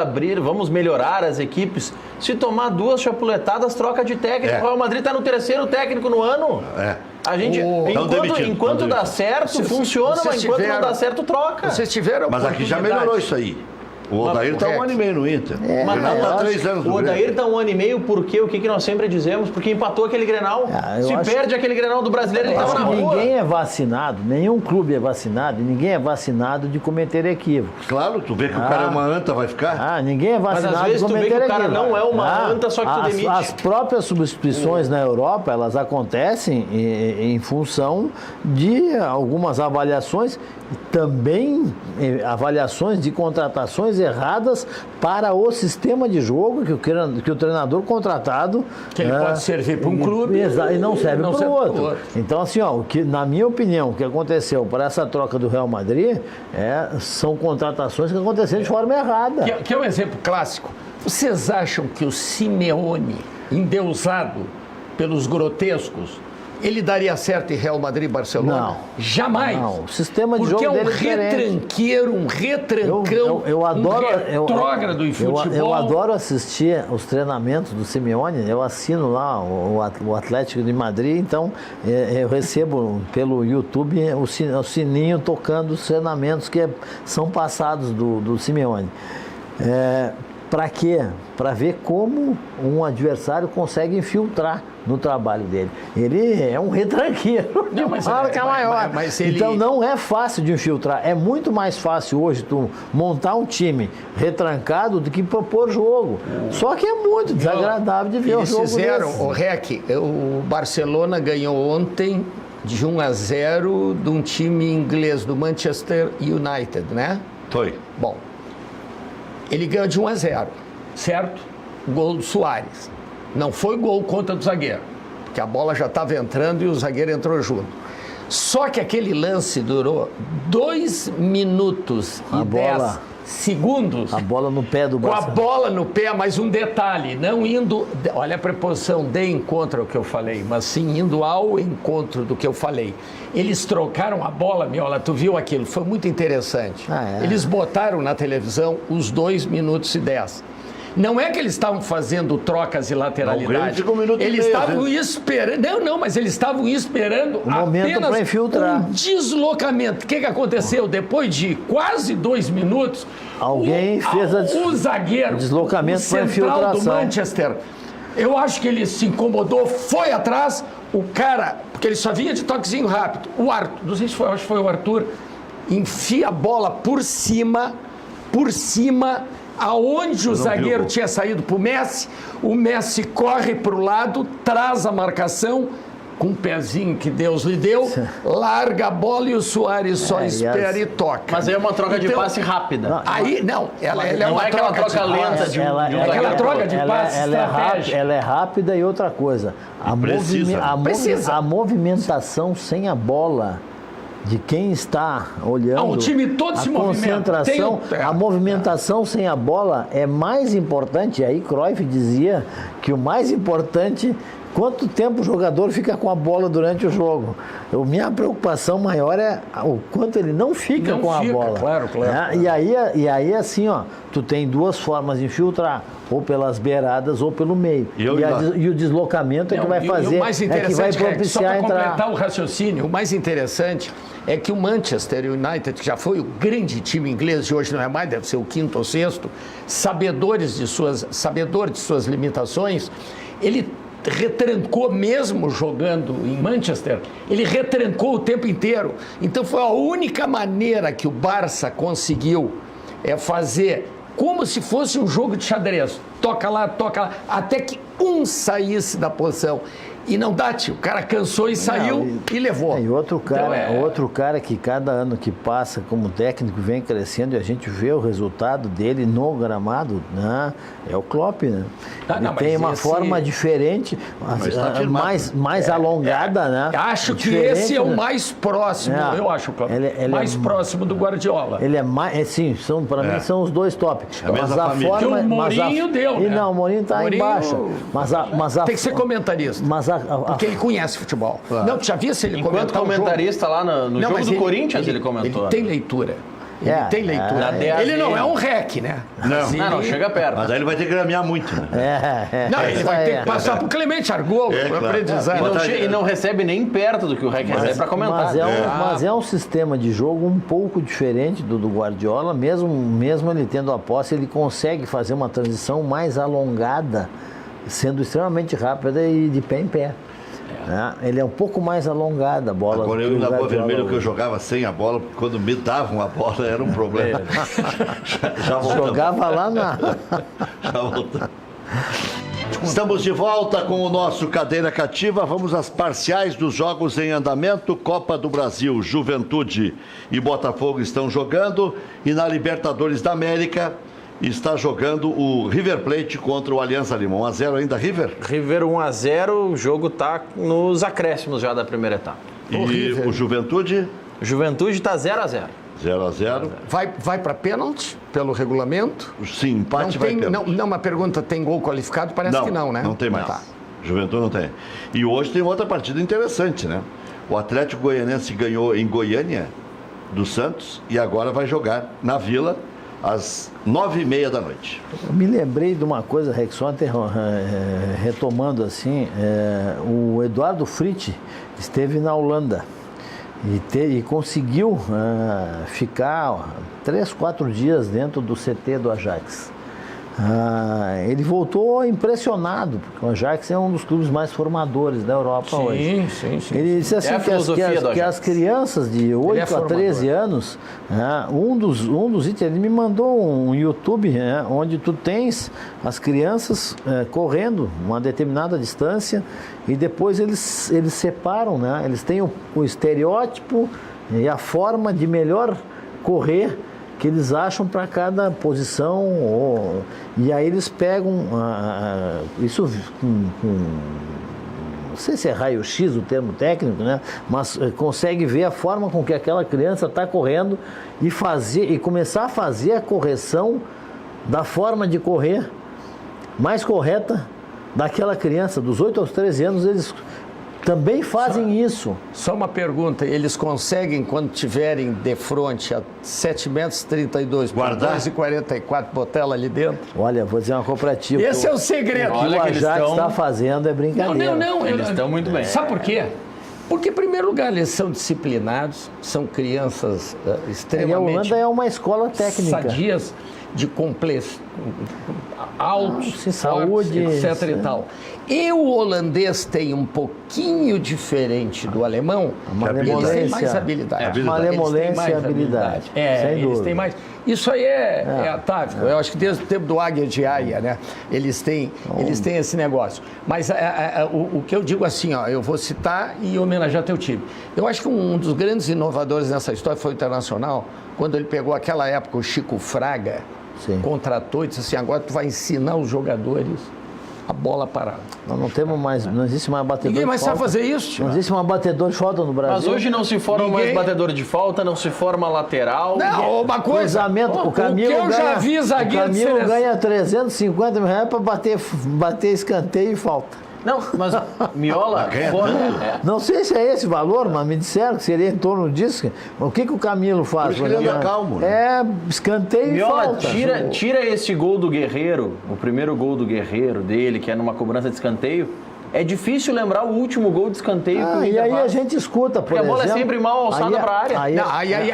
vamos melhorar as equipes. Se tomar 2 chapuletadas, troca de técnico. O Real Madrid está no 3º técnico no ano. A gente, enquanto dá certo, funciona, mas enquanto não dá certo, troca. Vocês tiveram Mas aqui já melhorou isso aí. O Odair está 1 ano e meio no Inter. Mas o Grenal está 3 anos no O Odair está 1 ano e meio porque o que nós sempre dizemos? Porque empatou aquele Grenal. Perde aquele Grenal do brasileiro, ele estava na rua. Ninguém é vacinado, nenhum clube é vacinado, e ninguém é vacinado de cometer equívocos. Claro, tu vê que o cara é uma anta, vai ficar? Ninguém é vacinado mas às vezes de cometer equívocos. Mas às vezes tu vê que o cara não é uma anta, só que tu demite. As próprias substituições na Europa, elas acontecem em função de algumas avaliações, também avaliações de contratações erradas para o sistema de jogo que o treinador contratado... Que ele pode servir para um clube e não serve para o outro. Então, assim, na minha opinião, o que aconteceu para essa troca do Real Madrid são contratações que aconteceram de forma errada. Que é um exemplo clássico. Vocês acham que o Simeone, endeusado pelos grotescos, Ele daria certo em Real Madrid e Barcelona? Não. Jamais. Não, o sistema de porque jogo é um dele é diferente. retranqueiro, um retrancão, eu adoro, um retrógrado em futebol. eu adoro assistir os treinamentos do Simeone. Eu assino lá o Atlético de Madrid, então eu recebo pelo YouTube o sininho tocando os treinamentos que são passados do Simeone. Para quê? Para ver como um adversário consegue infiltrar no trabalho dele. Ele é um retranqueiro de marca maior. Então não é fácil de infiltrar. É muito mais fácil hoje tu montar um time retrancado do que propor jogo. Só que é muito desagradável de ver o jogo. Eles fizeram, o Rec, o Barcelona ganhou ontem de 1-0 de um time inglês, do Manchester United, né? Foi. Bom, ele ganhou de 1-0, certo? Gol do Suárez. Não foi gol contra do zagueiro, porque a bola já estava entrando e o zagueiro entrou junto. Só que aquele lance durou 2 minutos e 10 segundos. A bola no pé do Com a Barça. bola no pé, mas um detalhe, não indo... Olha a preposição de encontro ao que eu falei, mas sim indo ao encontro do que eu falei. Eles trocaram a bola, Miola, tu viu aquilo? Foi muito interessante. Eles botaram na televisão os 2 minutos e 10. Não é que eles estavam fazendo trocas de lateralidade. Eles estavam esperando. Não, mas eles estavam esperando apenas um deslocamento. O que aconteceu? Depois de quase 2 minutos, alguém fez o zagueiro, deslocamento o central do Manchester, eu acho que ele se incomodou, foi atrás, o cara, porque ele só vinha de toquezinho rápido. O Arthur, não sei se foi, acho que foi o Arthur, enfia a bola por cima, aonde o zagueiro tinha saído para o Messi corre para o lado, traz a marcação, com um pezinho que Deus lhe deu, larga a bola e o Suárez só espera e toca. Mas aí é uma troca de passe rápida. Aí, não, ela é uma troca lenta de aquela troca de passe estratégica. Ela é rápida e outra coisa, a movimentação sem a bola de quem está olhando, o time todo se movimenta. A movimentação sem a bola é mais importante. Aí Cruyff dizia que o mais importante, quanto tempo o jogador fica com a bola durante o jogo. Minha preocupação maior é o quanto ele não fica com a bola. Claro. E aí assim, tu tem 2 formas de infiltrar, ou pelas beiradas ou pelo meio. E o deslocamento é que vai fazer, que vai propiciar só para entrar. completar o raciocínio, o mais interessante é que o Manchester United, que já foi o grande time inglês, de hoje não é mais, deve ser o 5º ou 6º, sabedor de suas limitações, ele retrancou mesmo jogando em Manchester, ele retrancou o tempo inteiro. Então foi a única maneira que o Barça conseguiu fazer como se fosse um jogo de xadrez. Toca lá, até que um saísse da posição. E não dá, tio. O cara cansou e saiu e levou. E outro cara que cada ano que passa como técnico vem crescendo e a gente vê o resultado dele no gramado, né? É o Klopp, né? Ele tem uma forma diferente, mais alongada, né? Acho que esse é o mais próximo, eu acho, Klopp. Mais próximo do Guardiola. Ele é mais, sim, para mim são os 2 top. Mas a forma... Que o Mourinho deu, né? Não, o Mourinho está embaixo. Tem que ser comentarista. Porque ele conhece futebol. Claro. Não, tu já viu se ele enquanto comentarista lá no jogo do Corinthians, ele comentou. Ele tem leitura. Ele não é um rec, né? Não chega perto. Mas aí ele vai ter que caminhar muito, né? Não, ele vai ter que passar pro Clemente Argolo para aprendizagem. E não recebe nem perto do que o rec recebe para comentar. Mas é um sistema de jogo um pouco diferente do Guardiola, mesmo ele tendo a posse, ele consegue fazer uma transição mais alongada, sendo extremamente rápida e de pé em pé. Ele é um pouco mais alongada a bola. Agora eu na Boa Vermelho que eu jogava sem a bola, porque quando me davam a bola era um problema. Já jogava lá na... Já voltamos. Estamos de volta com o nosso Cadeira Cativa. Vamos às parciais dos jogos em andamento. Copa do Brasil, Juventude e Botafogo estão jogando. E na Libertadores da América está jogando o River Plate contra o Alianza Lima. 1-0 ainda, River? River 1-0, o jogo está nos acréscimos já da primeira etapa. E o Juventude? Juventude está 0-0. 0-0. Vai para pênalti pelo regulamento? Sim, empate vai pênalti. Não, uma pergunta, tem gol qualificado? Parece que não, né? Não tem mais. Juventude não tem. E hoje tem outra partida interessante, né? O Atlético Goianense ganhou em Goiânia, do Santos, e agora vai jogar na Vila às 9h30 da noite. Eu me lembrei de uma coisa, Rex, ontem, retomando assim, o Eduardo Fritz esteve na Holanda e conseguiu ficar 3, 4 dias dentro do CT do Ajax. Ele voltou impressionado, porque o Ajax é um dos clubes mais formadores da Europa hoje. Sim. Ele disse assim que as crianças de 8 a 13 anos, um dos itens, ele me mandou um YouTube, onde tu tens as crianças correndo uma determinada distância e depois eles separam, né? Eles têm o estereótipo e a forma de melhor correr que eles acham para cada posição, e aí eles pegam isso não sei se é raio-x o termo técnico, né? Mas consegue ver a forma com que aquela criança está correndo e começar a fazer a correção da forma de correr mais correta daquela criança. Dos 8 aos 13 anos, eles também fazem isso. Só uma pergunta, eles conseguem, quando tiverem de frente a 7,32 m, guardar 2,44 botar ela ali dentro? Olha, vou dizer uma cooperativa. Esse é o segredo. O que o Ajax está fazendo é brincadeira. Não. Eles estão muito bem. Sabe por quê? Porque, em primeiro lugar, eles são disciplinados, são crianças extremamente... E a Holanda é uma escola técnica. Sadias, de complexo, altos, saúde, etc. e tal. E o holandês tem um pouquinho diferente do alemão, eles têm mais habilidade. Malemolência e habilidade. Sem Eles dúvida. têm mais. Isso aí é atávico. Eu acho que desde o tempo do Águia de Aia, né? Eles têm esse negócio. Mas o que eu digo assim, eu vou citar e homenagear teu time. Eu acho que um dos grandes inovadores nessa história foi o Internacional, quando ele pegou aquela época o Chico Fraga, contratou e disse assim, agora tu vai ensinar os jogadores a bola parada. Nós não temos mais, não existe mais batedor Ninguém mais de falta. sabe fazer isso, tio. Não existe mais batedor de falta no Brasil. Mas hoje não se forma mais batedor de falta, não se forma lateral. Não, uma coisa. O Camilo que eu já vi zagueiro o Camilo ganha 350 mil reais para bater escanteio e falta. Não, mas Miola... Não sei se é esse valor, mas me disseram que seria em torno disso. O que o Camilo faz? Por isso que ele anda calmo, né? É escanteio Miola, e falta. tira esse gol do Guerreiro, o primeiro gol do Guerreiro dele, que é numa cobrança de escanteio. É difícil lembrar o último gol de escanteio que o E Inter aí faz. a gente escuta, por Porque exemplo... a bola é sempre mal alçada para a área.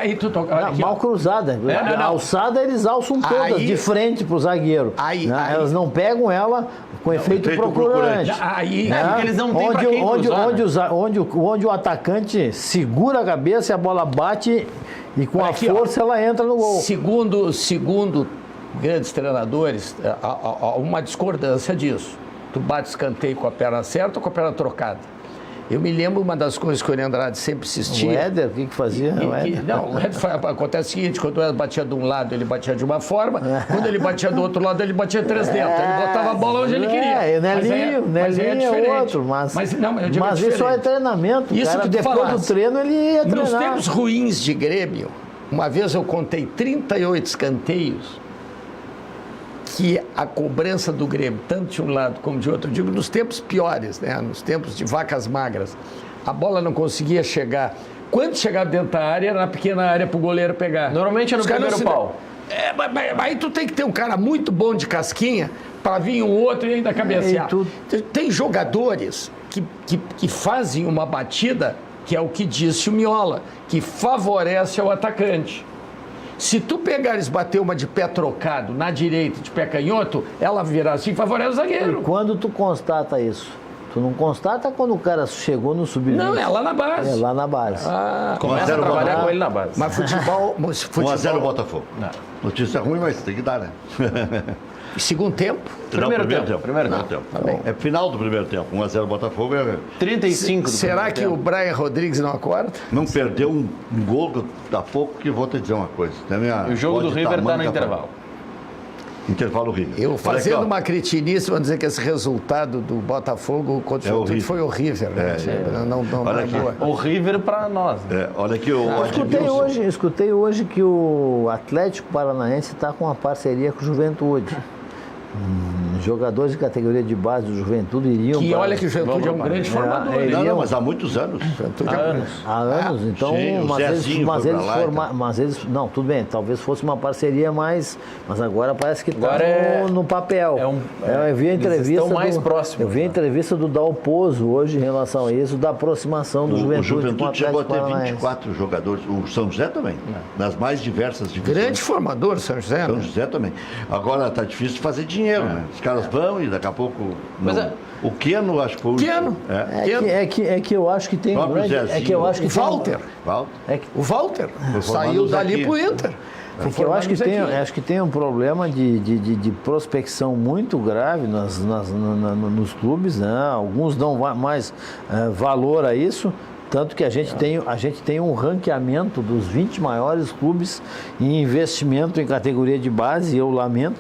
Aí tu toca. Mal cruzada. A alçada eles alçam todas de frente pro zagueiro. Elas não pegam ela com efeito procurante. Porque eles não têm pra quem cruzar, onde o atacante segura a cabeça e a bola bate e com a força ela entra no gol. Segundo grandes treinadores, há uma discordância disso. Tu bate escanteio com a perna certa ou com a perna trocada? Eu me lembro uma das coisas que o Andrade sempre insistia. O Éder, o que fazia? O Éder acontece o seguinte, quando o Éder batia de um lado, ele batia de uma forma, quando ele batia do outro lado, ele batia 3 dentro. Ele botava a bola onde ele queria. Nelinho é outro, mas isso é treinamento. Isso cara, que depois do treino ele ia treinar. Nos tempos ruins de Grêmio, uma vez eu contei 38 escanteios que a cobrança do Grêmio, tanto de um lado como de outro, eu digo nos tempos piores, né? Nos tempos de vacas magras, a bola não conseguia chegar. Quando chegava dentro da área, era na pequena área para o goleiro pegar. Normalmente é no primeiro pau. Mas aí tu tem que ter um cara muito bom de casquinha para vir um outro e ainda cabecear. Tem jogadores que fazem uma batida, que é o que disse o Miola, que favorece ao atacante. Se tu pegares, bater uma de pé trocado na direita, de pé canhoto, ela virá assim, favorece o zagueiro. E quando tu constata isso? Tu não constata quando o cara chegou no sub-20? Não, é lá na base. É lá na base. Começa a trabalhar com ele na base. Mas futebol... 1-0 Botafogo. Não. Notícia ruim, mas tem que dar, né? Segundo tempo? Primeiro tempo. Tá bem. É final do primeiro tempo. 1-0 Botafogo é... 35 do Será que tempo. o Brian Rodrigues não acorda? Não perdeu um gol da pouco, que vou te dizer uma coisa. O jogo do River está no intervalo. Intervalo River. Eu fazendo uma cretinice, vou dizer que esse resultado do Botafogo contra o Juventude foi horrível. Né? Não olha é aqui. boa. Horrível para nós. Né? Olha aqui o escutei hoje que o Atlético Paranaense está com uma parceria com o Juventude. jogadores de categoria de base do Juventude iriam... Que olha que o Juventude é um grande formador. Não, mas há muitos anos. Há anos, então, sim, mas eles, não, tudo bem, talvez fosse uma parceria mas agora parece que está no papel. Eu vi a entrevista estão mais próximos. Eu vi a entrevista do Dalpozo hoje em relação a isso, da aproximação do Juventude. O Juventude chegou a ter 24 jogadores, o São José também, nas mais diversas divisões. Grande formador, São José. São José também. Agora está difícil de fazer dinheiro, né? Os caras vão e daqui a pouco... O Queno, acho que foi o... Queno. É que eu acho que tem... O Walter. O Walter saiu dali pro Inter. Porque eu acho que tem um problema de prospecção muito grave nos clubes, né? Alguns dão mais valor a isso, tanto que a gente tem um ranqueamento dos 20 maiores clubes em investimento em categoria de base, e eu lamento,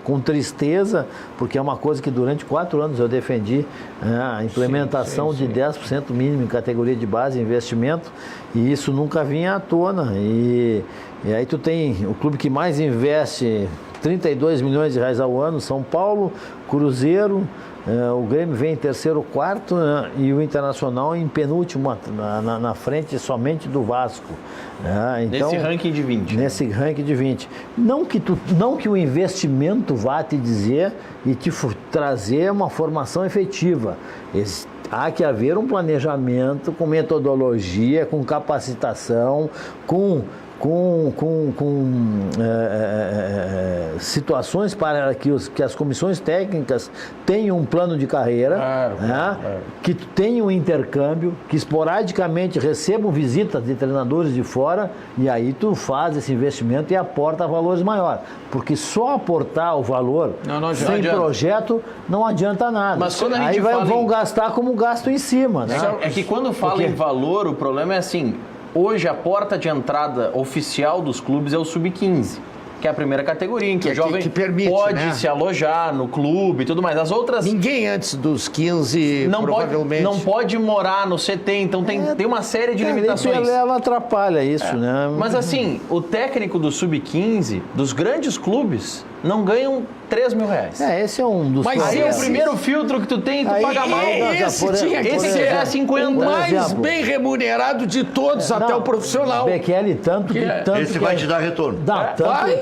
com tristeza, porque é uma coisa que durante 4 anos eu defendi, a implementação de 10% mínimo em categoria de base, investimento, e isso nunca vinha à tona. E aí tu tem o clube que mais investe 32 milhões de reais ao ano, São Paulo, Cruzeiro, o Grêmio vem em terceiro, quarto, né? E o Internacional em penúltimo, na frente somente do Vasco. Então, nesse ranking de 20. Nesse ranking de 20. Não que o investimento vá te dizer e te trazer uma formação efetiva. Há que haver um planejamento com metodologia, com capacitação, com situações para que as comissões técnicas tenham um plano de carreira, que tenham um intercâmbio, que esporadicamente recebam visitas de treinadores de fora, e aí tu faz esse investimento e aporta valores maiores. Porque só aportar o valor sem projeto não adianta nada. Mas quando a gente aí vão gastar como gasto em cima. Né? É que quando fala em valor, o problema é assim... Hoje, a porta de entrada oficial dos clubes é o Sub-15, que é a primeira categoria, em que o jovem pode se alojar no clube e tudo mais. As outras... Ninguém antes dos 15, provavelmente... Não pode morar no CT, então tem uma série de limitações. Ela atrapalha isso, né? Mas assim, o técnico do Sub-15, dos grandes clubes, não ganham 3 mil reais. Esse é um dos... Mas aí é o primeiro filtro que tu tem, tu paga mais. Esse é 50. O mais bem remunerado de todos, até o profissional. Bekele, tanto esse vai te dar retorno.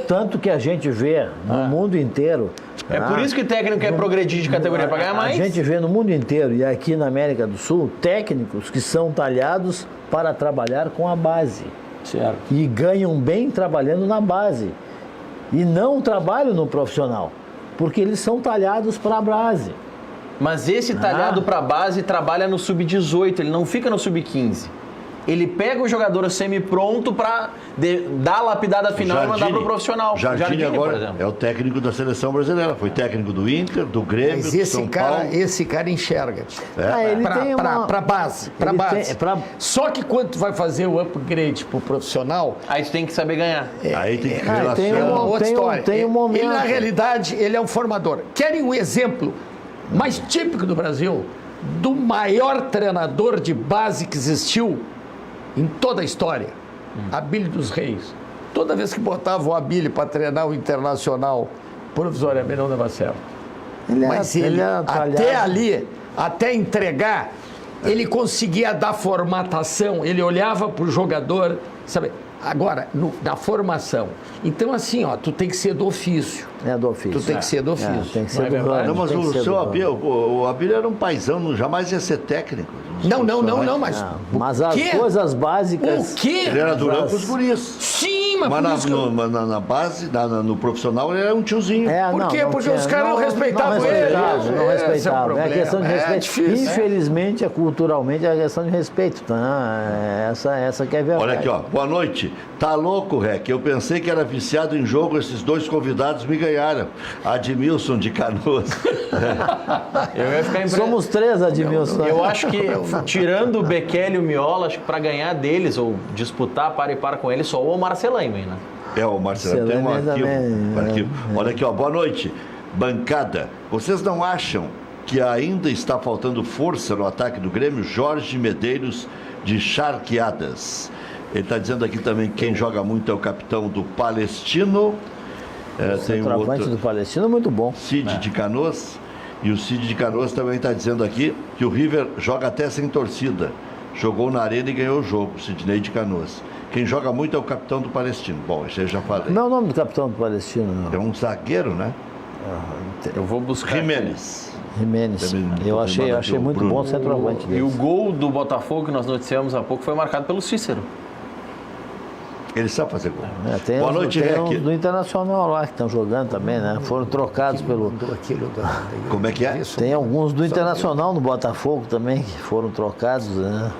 Tanto que a gente vê no mundo inteiro... É por isso que o técnico quer progredir de categoria para ganhar mais. A gente vê no mundo inteiro e aqui na América do Sul técnicos que são talhados para trabalhar com a base. Certo. E ganham bem trabalhando na base. E não trabalham no profissional, porque eles são talhados para a base. Mas esse talhado para a base trabalha no Sub-18, ele não fica no Sub-15. Ele pega o jogador semi-pronto para dar a lapidada final e mandar para o profissional. Jardine agora é o técnico da seleção brasileira. Foi técnico do Inter, do Grêmio, mas do São Paulo. Esse cara enxerga. Para base. Só que quando tu vai fazer o upgrade para o profissional... Aí tu tem que saber ganhar. Aí tem que relacionar. Outra história. Tem um momento. Ele, na realidade, ele é um formador. Querem um exemplo mais típico do Brasil? Do maior treinador de base que existiu em toda a história, Abílio dos Reis. Toda vez que botava o Abílio para treinar o Internacional, provisoriamente não dava certo. Mas ele até ali, até entregar, ele conseguia dar formatação, ele olhava para o jogador, sabe? Agora, na formação. Então, assim, tu tem que ser do ofício. Do ofício. Tu tem que ser do ofício. Tem que ser do ramo. Não, mas o seu Abílio, o Abílio era um paizão, jamais ia ser técnico. Mas as coisas básicas... O quê? Ele era durão com os guris. Sim, mas na base, no profissional, ele era um tiozinho. Por quê? Porque os caras não respeitavam ele. Não respeitavam. É questão de respeito. Difícil, infelizmente, culturalmente, é questão de respeito. Essa que é a verdade. Olha aqui, boa noite. Tá louco, Rec? Eu pensei que era viciado em jogo, esses dois convidados me ganharam. Admilson de Canoas. Eu ia ficar Somos 3, Admilson. Eu acho que, tirando o Bekele e o Miola, acho que para ganhar deles, ou disputar para e para com eles, só o Marcelinho, né? O Marcelinho tem um arquivo. Olha aqui, boa noite. Bancada, vocês não acham que ainda está faltando força no ataque do Grêmio? Jorge Medeiros de Charqueadas. Ele está dizendo aqui também que quem joga muito é o capitão do Palestino. Tem o Centroavante outro, do Palestino, muito bom. Cid de Canoas. E o Cid de Canoas também está dizendo aqui que o River joga até sem torcida. Jogou na arena e ganhou o jogo, Sidney de Canoas. Quem joga muito é o capitão do Palestino. Bom, isso eu já falei. Não é o nome do capitão do Palestino, não. É um zagueiro, né? Eu vou buscar. Jimenez. Jimenez. Eu achei muito bom o centroavante E dele. o gol do Botafogo que nós noticiamos há pouco foi marcado pelo Cícero. Ele sabe fazer gol. Tem Boa noite, tem Rec. do Internacional lá que estão jogando também, né? Foram trocados pelo... Como é que é? Tem alguns do Internacional no Botafogo também que foram trocados, né?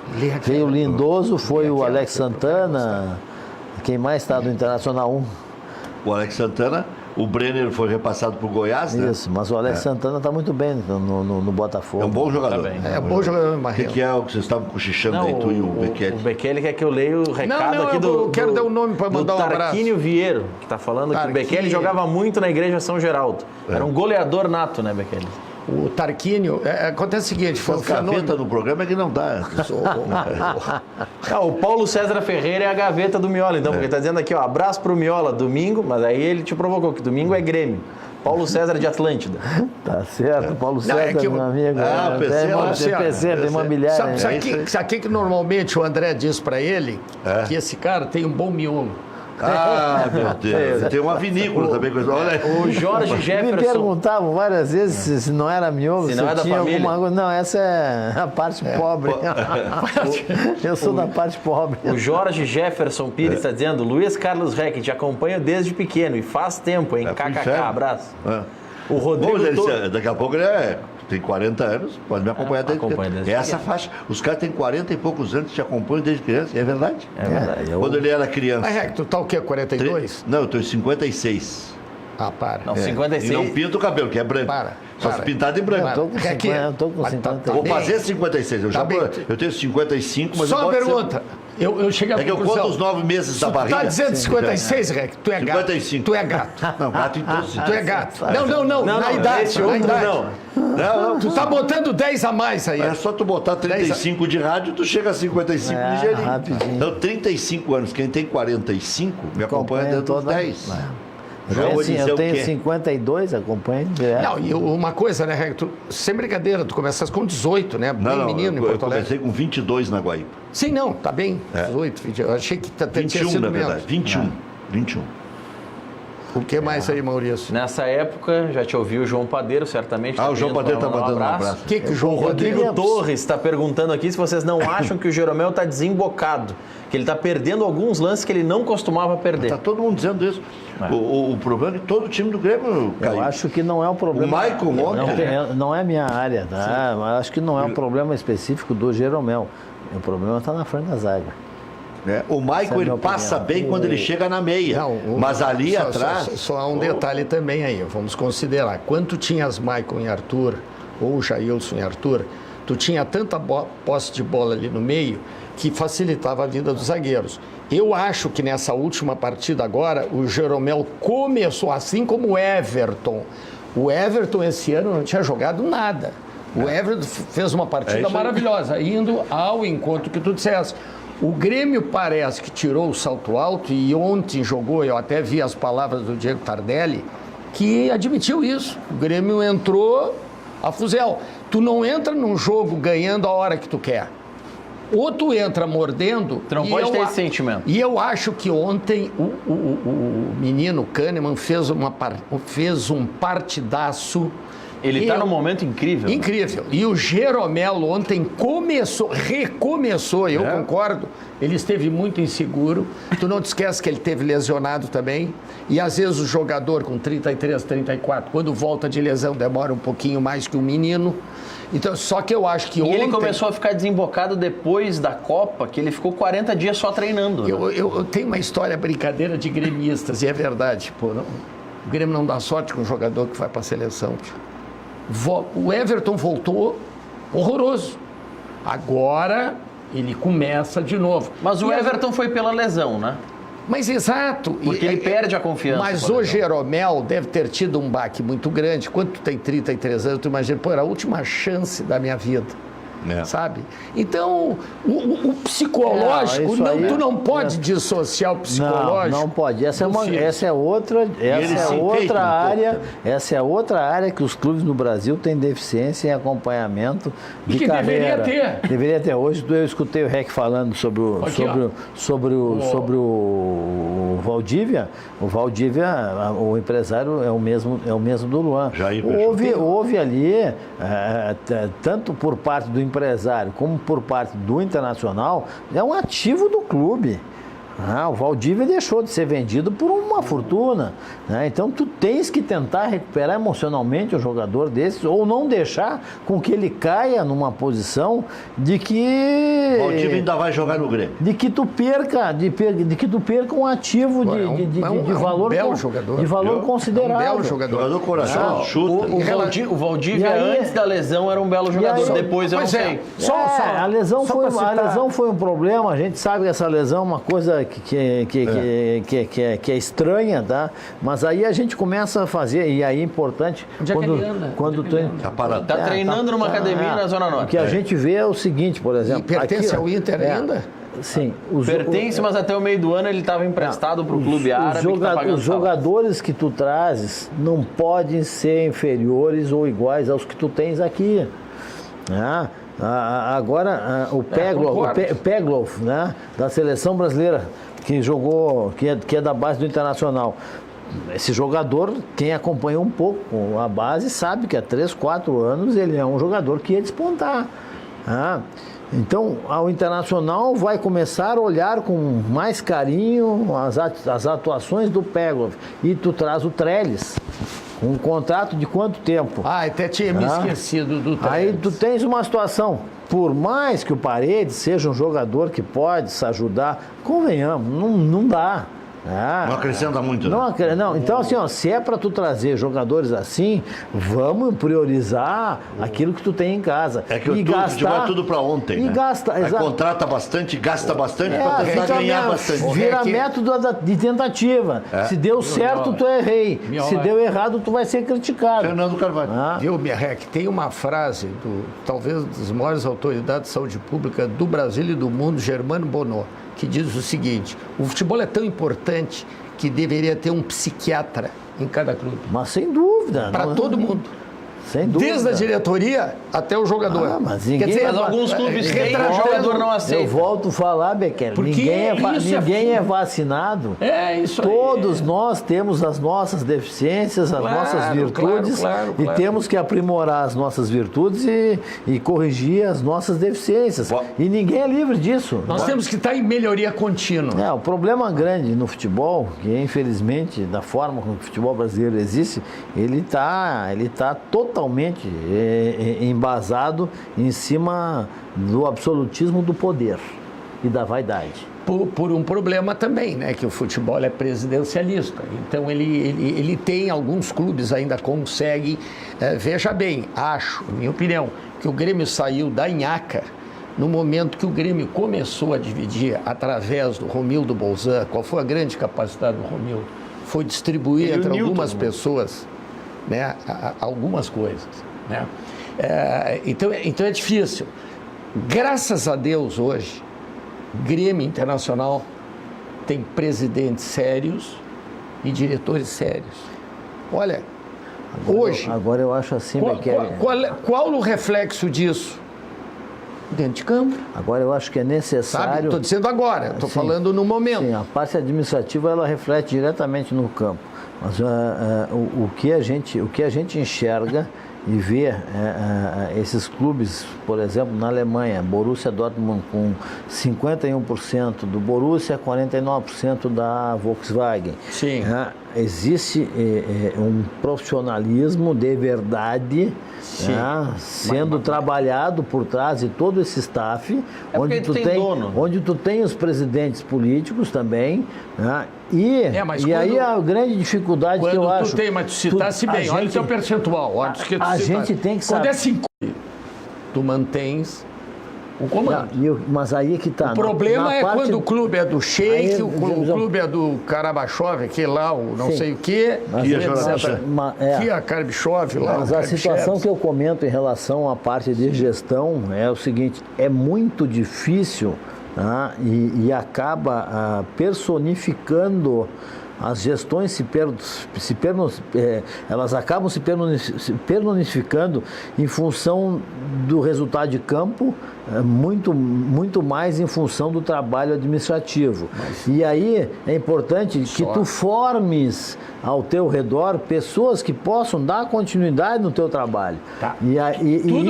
Veio o Lindoso, foi o Alex Santana. Quem mais está do Internacional 1? O Alex Santana, o Brenner foi repassado para o Goiás, né? Isso, mas o Alex Santana está muito bem no Botafogo. É um bom jogador. Tá bem. É bom jogador, O Marrelo. que é o que vocês estavam cochichando aí, tu e o Bekele? O Bekele quer que eu leia o recado aqui eu quero dar um nome para mandar um abraço. Tarquínio Vieiro, que está falando que o Tarquínio. Bekele jogava muito na Igreja São Geraldo. Era um goleador nato, né, Bekele? O Tarquínio, acontece o seguinte, foi um As gavetas fenômeno. no programa é que não dá. O Paulo César Ferreira é a gaveta do Miola, então, porque ele está dizendo aqui, ó, abraço pro Miola, domingo, mas aí ele te provocou que domingo é Grêmio. Paulo César de Atlântida. Tá certo, Paulo Não, César, é que meu amigo. Ah, PC, PC, de imobiliária. Sabe que normalmente o André diz para ele? Que esse cara tem um bom miolo. Ah, meu Deus. Tem uma vinícola também. Olha aí. O Jorge Me Jefferson. perguntavam várias vezes se não era miolo, Se se não é eu da tinha família. alguma coisa. Não, essa é a parte pobre. Eu sou da parte pobre. O Jorge Jefferson Pires está dizendo, Luiz Carlos Reck, te acompanha desde pequeno e faz tempo, hein? pro KKK, inferno. abraço. É. O Rodrigo Bom, Torres. daqui a pouco ele tem 40 anos, pode me acompanhar desde acompanha criança. desde Essa faixa, os caras têm 40 e poucos anos que te acompanham desde criança, é verdade? É verdade. Quando ele era criança. Mas tu tá o quê? 42? Não, eu estou em 56. Ah, para. Não, E 56. não pinta o cabelo, que é branco. Só se pintar de branco. Eu tô com É que- 50, eu tô com Mas tá 50. Vou bem. fazer 56. Tá bem. Eu tenho 55, mas Só eu uma posso ser- pergunta. Eu cheguei à É que eu conclusão. conto os 9 meses da Tu barriga. tá dizendo 56, Rec? Tu é gato. 55. Tu é gato. Não, gato então sim. Tu é gato. Não, Não, na idade. esse Na outro idade. não. Não, Tu tá botando 10 a mais aí. É só tu botar 35 de rádio, tu chega a 55 É, ligeirinho. rapidinho. Então, 35 anos. Quem tem 45 me acompanha dentro dos 10. Eu tenho 52, acompanho direto. Não, e uma coisa, né, Rec? Sem brincadeira, tu começaste com 18, né? Bem Não, menino em eu Porto Alegre. comecei com 22 na Guaíba. Sim, não, tá bem. 18, 20. Eu achei que tinha 21, sido na menos. verdade. 21. 21. O que mais aí, Maurício? Nessa época, já te ouviu o João Padeiro, certamente. Ah, o tá João pedindo Padeiro pra tá mandar mandando um abraço. O que o João O Rodrigo Rodrigues... Torres está perguntando aqui se vocês não acham que o Jeromel está desembocado, que ele está perdendo alguns lances que ele não costumava perder. Tá todo mundo dizendo isso. O problema é que todo time do Grêmio caiu. Eu acho que não é um problema. O Maicon ontem- Não é minha área, tá? Mas acho que não é um problema específico do Jeromel. O problema está na frente da zaga. Né? O Essa é Maicon a ele minha passa opinião. bem quando ele chega na meia. Mas ali atrás. Só há um detalhe também aí, vamos considerar. Quando tu tinhas Maicon e Arthur, ou Jailson e Arthur, tu tinha tanta posse de bola ali no meio que facilitava a vida dos zagueiros. Eu acho que nessa última partida agora, o Jeromel começou, assim como o Everton. O Everton esse ano não tinha jogado nada. O Everton fez uma partida isso aí. maravilhosa, indo ao encontro que tu disseste. O Grêmio parece que tirou o salto alto e ontem jogou, eu até vi as palavras do Diego Tardelli, que admitiu isso. O Grêmio entrou a fuzel. Tu não entra num jogo ganhando a hora que tu quer. Ou tu entra mordendo... Tu não pode ter esse sentimento. E eu acho que ontem o menino Kahneman fez um partidaço. Ele está num momento incrível. Incrível. E o Jeromel ontem recomeçou, eu concordo. Ele esteve muito inseguro. Tu não te esquece que ele teve lesionado também. E às vezes o jogador com 33, 34, quando volta de lesão, demora um pouquinho mais que o menino. Então, só que eu acho que E ontem... ele começou a ficar desembocado depois da Copa, que ele ficou 40 dias só treinando. Né? Eu tenho uma história brincadeira de gremistas, e é verdade. Pô, o Grêmio não dá sorte com um jogador que vai para a seleção. O Everton voltou horroroso. Agora ele começa de novo. Mas o E Everton foi pela lesão, né? Mas exato. Porque ele perde a confiança. Mas por o exemplo. Jeromel deve ter tido um baque muito grande. Quando tu tem 33 anos, tu imagina, pô, era a última chance da minha vida. sabe? Então, o psicológico, tu não pode dissociar o psicológico. Não pode. Essa é outra área que os clubes no Brasil têm deficiência em acompanhamento de carreira. Deveria ter. Hoje eu escutei o REC falando sobre o Valdívia. O Valdívia, o empresário é o mesmo do Luan. Houve ali, tanto por parte do empresário como por parte do Internacional, é um ativo do clube. O Valdívia deixou de ser vendido por uma fortuna, né? Então tu tens que tentar recuperar emocionalmente o jogador desses, ou não deixar com que ele caia numa posição de que o Valdívia ainda vai jogar no Grêmio, de que tu perca um ativo de valor, de valor considerável. É um belo jogador corajoso, chuta. O Valdívia antes da lesão era um belo jogador, depois eu não sei. A lesão foi um problema. A gente sabe que essa lesão é uma coisa que é estranha, tá? Mas aí a gente começa a fazer, e aí é importante quando tu tá treinando numa academia na Zona Norte. O que a gente vê é o seguinte, por exemplo, e pertence ao Inter ainda? Sim. Pertence, mas até o meio do ano ele estava emprestado para o clube árabe. Os jogadores que tu trazes não podem ser inferiores ou iguais aos que tu tens aqui. Agora, o Pegloff, né, da seleção brasileira, que jogou, que é da base do Internacional. Esse jogador, quem acompanhou um pouco a base, sabe que há 3, 4 anos ele é um jogador que ia despontar. Então, o Internacional vai começar a olhar com mais carinho as atuações do Pegloff. E tu traz o Trellis. Um contrato de quanto tempo? Até tinha me esquecido do Trellis. Aí tu tens uma situação, por mais que o Paredes seja um jogador que pode se ajudar, convenhamos, não dá. Não acrescenta muito. Não. Então, assim, se é para tu trazer jogadores assim, vamos priorizar aquilo que tu tem em casa. É que o futebol é tudo para ontem, né? Contrata bastante, gasta bastante para tentar ganhar bastante. Vira método de tentativa. Se deu certo, tu é rei. Se deu errado, tu vai ser criticado. Fernando Carvalho. Tem uma frase talvez das maiores autoridades de saúde pública do Brasil e do mundo, Germano Bonot, que diz o seguinte: o futebol é tão importante que deveria ter um psiquiatra em cada clube. Mas sem dúvida. Para todo mundo. Sem dúvida. Desde a diretoria até o jogador. Mas alguns clubes têm, o jogador não aceita. Eu volto a falar, Becker, ninguém é vacinado. Isso Todos nós temos as nossas deficiências, as nossas virtudes, e temos que aprimorar as nossas virtudes e corrigir as nossas deficiências. E ninguém é livre disso. Nós temos que estar em melhoria contínua. O problema grande no futebol, que infelizmente, da forma como o futebol brasileiro existe, ele está totalmente embasado em cima do absolutismo do poder e da vaidade. Por um problema também, né, que o futebol é presidencialista. Então ele tem, alguns clubes ainda conseguem, veja bem, acho, na minha opinião, que o Grêmio saiu da nhaca no momento que o Grêmio começou a dividir através do Romildo Bolzan. Qual foi a grande capacidade do Romildo? Foi distribuir entre algumas pessoas, né, algumas coisas, né? Então é difícil. Graças a Deus hoje, Grêmio Internacional tem presidentes sérios e diretores sérios. Olha, agora eu acho assim, qual o reflexo disso? Dentro de campo. Agora eu acho que é necessário. Estou dizendo agora, estou falando no momento. Sim, a parte administrativa ela reflete diretamente no campo. Mas o que a gente enxerga e vê esses clubes, por exemplo, na Alemanha, Borussia Dortmund com 51% do Borussia, 49% da Volkswagen. Sim. Existe um profissionalismo de verdade sendo trabalhado por trás de todo esse staff, onde tu tem os presidentes políticos também, e aí a grande dificuldade que eu acho... Mas tu citasse bem, olha o teu percentual. A gente tem que saber... Quando é 5, tu mantens o comando. Mas aí é que está. O problema é quando o clube é do Sheik, Aí, o clube é do Karabachov, que lá, o não Sim. sei o quê, que a Karabachov lá. Mas a situação que eu comento em relação à parte de gestão é o seguinte: é muito difícil, tá? E acaba personificando. As gestões elas acabam se personificando em função do resultado de campo, muito mais em função do trabalho administrativo. E aí é importante que tu formes ao teu redor pessoas que possam dar continuidade no teu trabalho. Tá. E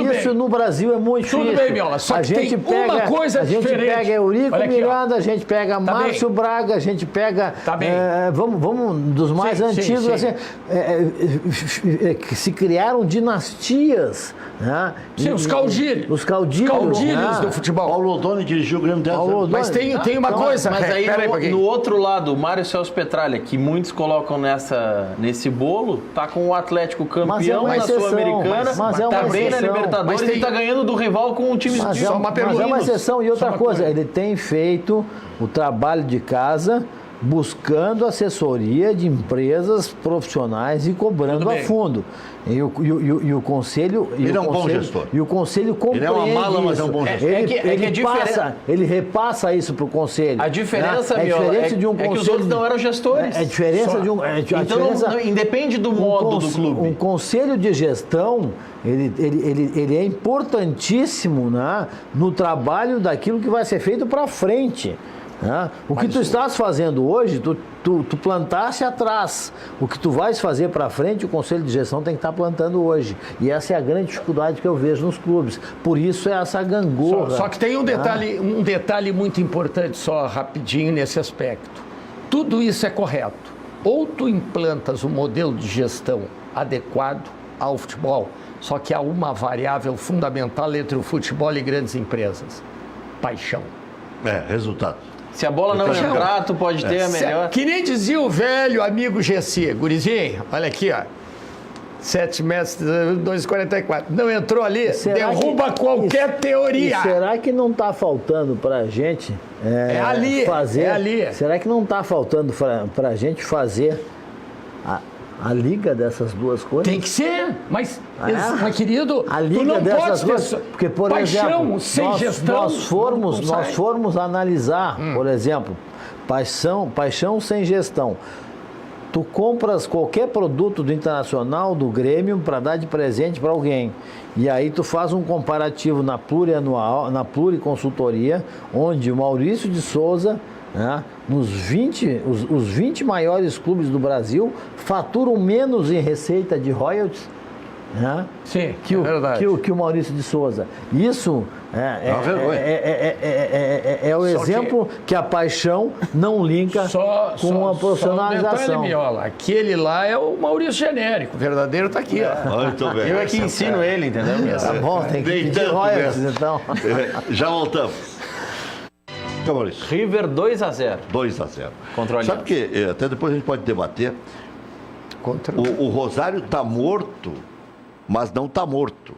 isso bem. No Brasil é muito difícil. Tudo bem, Miola, só que tem uma coisa a gente diferente. pega Eurico Olha aqui, Miranda, a gente pega Márcio bem. Braga, a gente pega... Tá bem. Vamos dos mais antigos, sim. assim, que se criaram dinastias. Né? Sim, os caudilhos. Os caudilhos, né? do futebol. Paulo Odoni dirigiu o Grêmio 10 anos. Mas tem uma coisa, Mas aí peraí, no outro lado, o Mário Celso Petralha, que muitos colocam nesse bolo, tá com o Atlético campeão na Sul-Americana, tá bem na Libertadores e tá ganhando do rival com um time Mas de é uma exceção. E outra coisa, ele tem feito o trabalho de casa buscando assessoria de empresas profissionais e cobrando a fundo. E o conselho... Ele é um bom gestor. E o conselho compreende. Ele é uma mala, mas é um bom gestor. Ele repassa isso para o conselho. A diferença, né? Miola, diferença de um que os conselho, outros não eram gestores. É diferença de um... Então, não independe do modo do clube. Um conselho de gestão, ele é importantíssimo, né, no trabalho daquilo que vai ser feito para frente. Né? O que tu estás fazendo hoje, tu plantaste atrás. O que tu vais fazer para frente, o conselho de gestão tem que estar plantando hoje. E essa é a grande dificuldade que eu vejo nos clubes. Por isso é essa gangorra. Só que tem um detalhe muito importante, só rapidinho nesse aspecto. Tudo isso é correto. Ou tu implantas um modelo de gestão adequado ao futebol, só que há uma variável fundamental entre o futebol e grandes empresas: paixão. Resultado. Se a bola não entrar, tu pode ter a melhor. Que nem dizia o velho amigo GC, gurizinho, olha aqui, ó. 7 metros, 2,44. Não entrou ali, derruba qualquer teoria. E será que não está faltando para a gente fazer... É ali. Será que não está faltando para a gente fazer a liga dessas duas coisas? Tem que ser, mas querido, a liga tu não dessas pode coisas, porque, por paixão exemplo, sem gestão. Nós formos analisar, por exemplo, paixão sem gestão. Tu compras qualquer produto do Internacional, do Grêmio, para dar de presente para alguém. E aí tu faz um comparativo na plurianual, na pluriconsultoria, onde o Maurício de Souza, né, os 20 maiores clubes do Brasil faturam menos em receita de royalties, né, sim, que o Maurício de Souza. Isso é o exemplo que a paixão não linka com a profissionalização. Aquele lá é o Maurício genérico, o verdadeiro está aqui. Muito bem. Eu é que ensino ele, entendeu? Tá bom, tem que pedir royalties, então. Já voltamos. Maurício. River 2-0. 2-0. Contra o Aliança. Sabe que até depois a gente pode debater. O Rosário está morto, mas não está morto.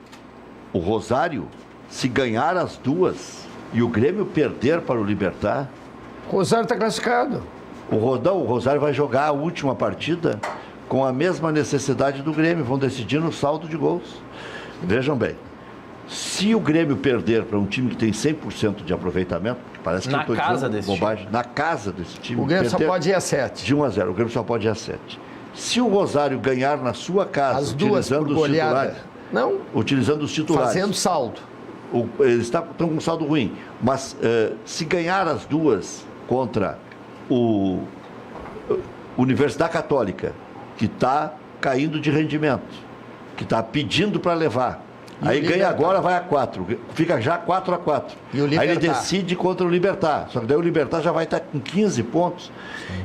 O Rosário, se ganhar as duas e o Grêmio perder para o Libertad... O Rosário está classificado. O Rosário vai jogar a última partida com a mesma necessidade do Grêmio. Vão decidir no saldo de gols. Vejam bem. Se o Grêmio perder para um time que tem 100% de aproveitamento, parece que eu estou dizendo bobagem, na casa desse time... O Grêmio só pode ir a 7. De 1-0, o Grêmio só pode ir a 7. Se o Rosário ganhar na sua casa, as duas utilizando os titulares... Não, utilizando os titulares... Fazendo saldo. Eles estão com um saldo ruim, mas se ganhar as duas contra o Universidade Católica, que está caindo de rendimento, que está pedindo para levar... Aí ganha agora, vai a 4. Fica já 4-4. Aí ele decide contra o Libertad. Só que daí o Libertad já vai estar com 15 pontos.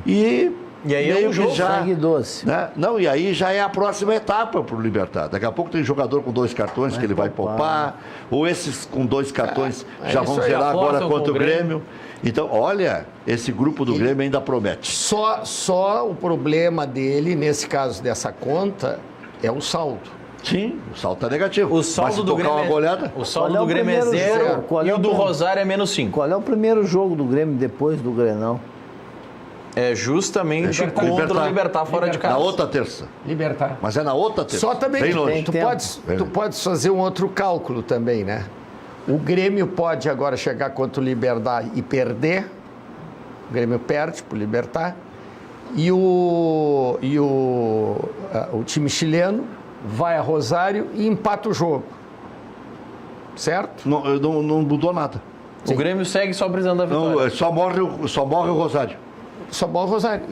E aí é um jogo sangue doce. Né? Não, e aí já é a próxima etapa para o Libertad. Daqui a pouco tem jogador com 2 cartões que ele vai poupar. Ou esses com 2 cartões já vão zerar agora contra o Grêmio. Então, olha, esse grupo do Grêmio ainda promete. Só o problema dele, nesse caso dessa conta, é o saldo. Sim, o saldo está negativo. O saldo do Grêmio uma goleada, o saldo Qual é do o Grêmio é primeiro 0 jogo? Qual é e o o do primeiro? Rosário é -5. Qual é o primeiro jogo do Grêmio depois do Grenal? É justamente Libertar. contra o Libertar fora de casa. na outra terça. Libertar. Mas é na outra terça. Só também Bem que longe. tu tempo. podes fazer um outro cálculo também, né? O Grêmio pode agora chegar contra o Libertar e perder. O Grêmio perde para o Libertar. E o time chileno vai a Rosário e empata o jogo. Certo? Não mudou nada. O Grêmio segue só precisando da vitória. Não, só morre o Rosário. Só bola o Rosário.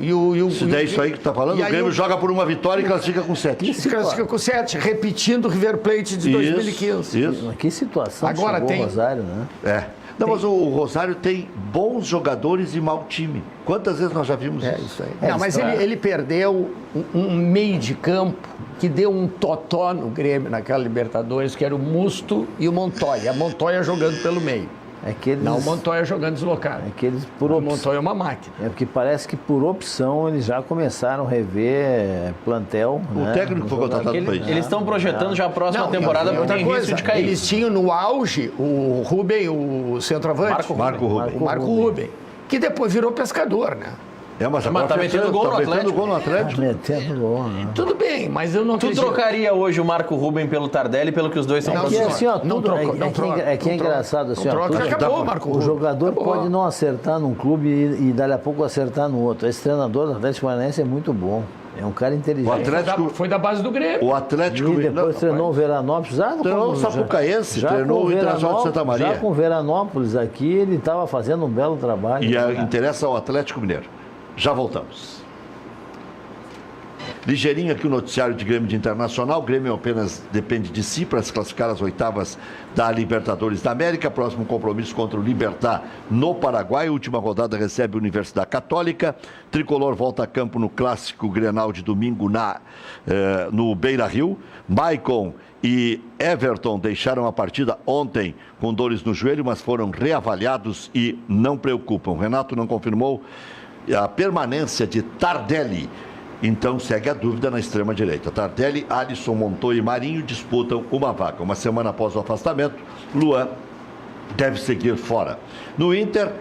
Se der isso aí que tu tá falando, e o aí Grêmio joga por uma vitória e classifica com 7. Se classifica com 7, repetindo o River Plate de 2015. Isso. Mas que situação Agora chegou tem- o Rosário, né? É. Não, mas o Rosário tem bons jogadores e mau time. Quantas vezes nós já vimos É isso? isso aí. Não, mas ele perdeu um meio de campo que deu um totó no Grêmio naquela Libertadores, que era o Musto e o Montoya. A Montoya jogando pelo meio. É que eles, Não o Montoya jogando deslocado. é que eles por O opção, Montoya é uma máquina. é porque parece que por opção eles já começaram a rever plantel. O técnico foi contratado para isso. Eles estão projetando já a próxima Não, temporada e porque outra tem coisa, risco de cair. eles tinham no auge o Rubem, o centroavante. Marco Rubem. O Marco Rubem. Que depois virou pescador, né? Mas Mas tá metendo gol no Atlético. gol no Atlético. Metendo gol, né? Tudo bem, mas eu não Tu acredito. trocaria hoje o Marco Ruben pelo Tardelli, pelo que os dois são Não, Porque senhor. assim, ó, Não tudo, troca, é, não é que, troca, é que é não troca. engraçado assim, Não ó, troca, tudo- acabou, Marco o Rubem. jogador Acabou. pode não acertar num clube e dali a pouco acertar no outro. Esse treinador do Atlético Paranaense é muito bom. É um cara inteligente. O Atlético- Foi da base do Grêmio. O Atlético... E depois não, treinou o Veranópolis. Treinou o Sapucaense, treinou o Internacional de Santa Maria. Já com o Veranópolis aqui, ele estava fazendo um belo trabalho. E interessa ao Atlético Mineiro. Já voltamos. Ligeirinho aqui o noticiário de Grêmio de Internacional. O Grêmio apenas depende de si para se classificar às oitavas da Libertadores da América. Próximo compromisso contra o Libertad no Paraguai. Última rodada recebe a Universidade Católica. Tricolor volta a campo no clássico Grenal de domingo no Beira-Rio. Maicon e Everton deixaram a partida ontem com dores no joelho, mas foram reavaliados e não preocupam. Renato não confirmou a permanência de Tardelli. Então segue a dúvida na extrema-direita. Tardelli, Alisson, Montoya e Marinho disputam uma vaga. Uma semana após o afastamento, Luan deve seguir fora. No Inter,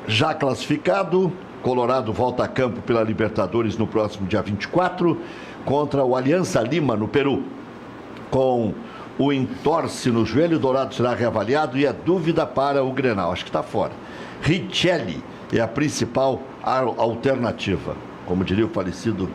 já classificado, Colorado volta a campo pela Libertadores no próximo dia 24, contra o Alianza Lima, no Peru. Com o entorse no joelho, Dourado será reavaliado e é dúvida para o Grenal. Acho que está fora. Richelli é a principal alternativa. Como diria o falecido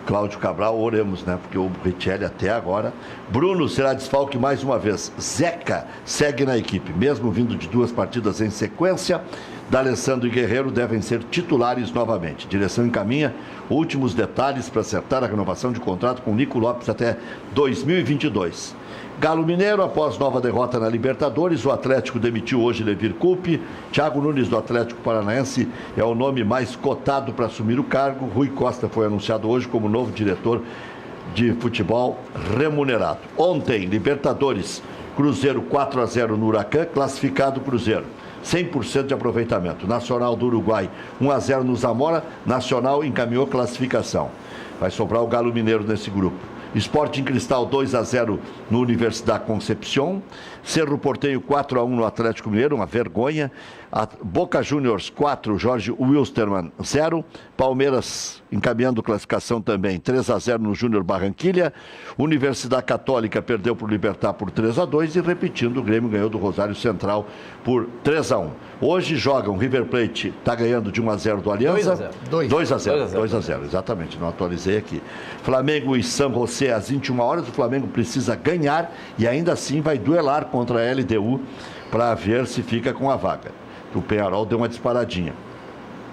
Cláudio Cabral, oremos, né? Porque o Richelli até agora. Bruno será desfalque mais uma vez. Zeca segue na equipe, mesmo vindo de 2 partidas em sequência. D'Alessandro e Guerreiro devem ser titulares novamente. Direção encaminha últimos detalhes para acertar a renovação de contrato com Nico Lopes até 2022. Galo Mineiro, após nova derrota na Libertadores, o Atlético demitiu hoje Levir Coupe. Thiago Nunes, do Atlético Paranaense, é o nome mais cotado para assumir o cargo. Rui Costa foi anunciado hoje como novo diretor de futebol remunerado. Ontem, Libertadores, Cruzeiro 4-0 no Huracan, classificado Cruzeiro. 100% de aproveitamento. Nacional do Uruguai 1-0 no Zamora, Nacional encaminhou classificação. Vai sobrar o Galo Mineiro nesse grupo. Sporting Cristal 2-0 no Universidade Concepción. Cerro Porteño 4-1 no Atlético Mineiro, uma vergonha. Boca Juniors 4, Jorge Wilstermann 0. Palmeiras encaminhando classificação também 3-0 no Júnior Barranquilha. Universidade Católica perdeu para o Libertad por 3-2 e repetindo, o Grêmio ganhou do Rosário Central por 3-1. Hoje jogam River Plate, está ganhando de 1-0 do Alianza. 2-0, exatamente, não atualizei aqui. Flamengo e San José às 21 horas, o Flamengo precisa ganhar e ainda assim vai duelar contra a LDU para ver se fica com a vaga. O Peñarol deu uma disparadinha.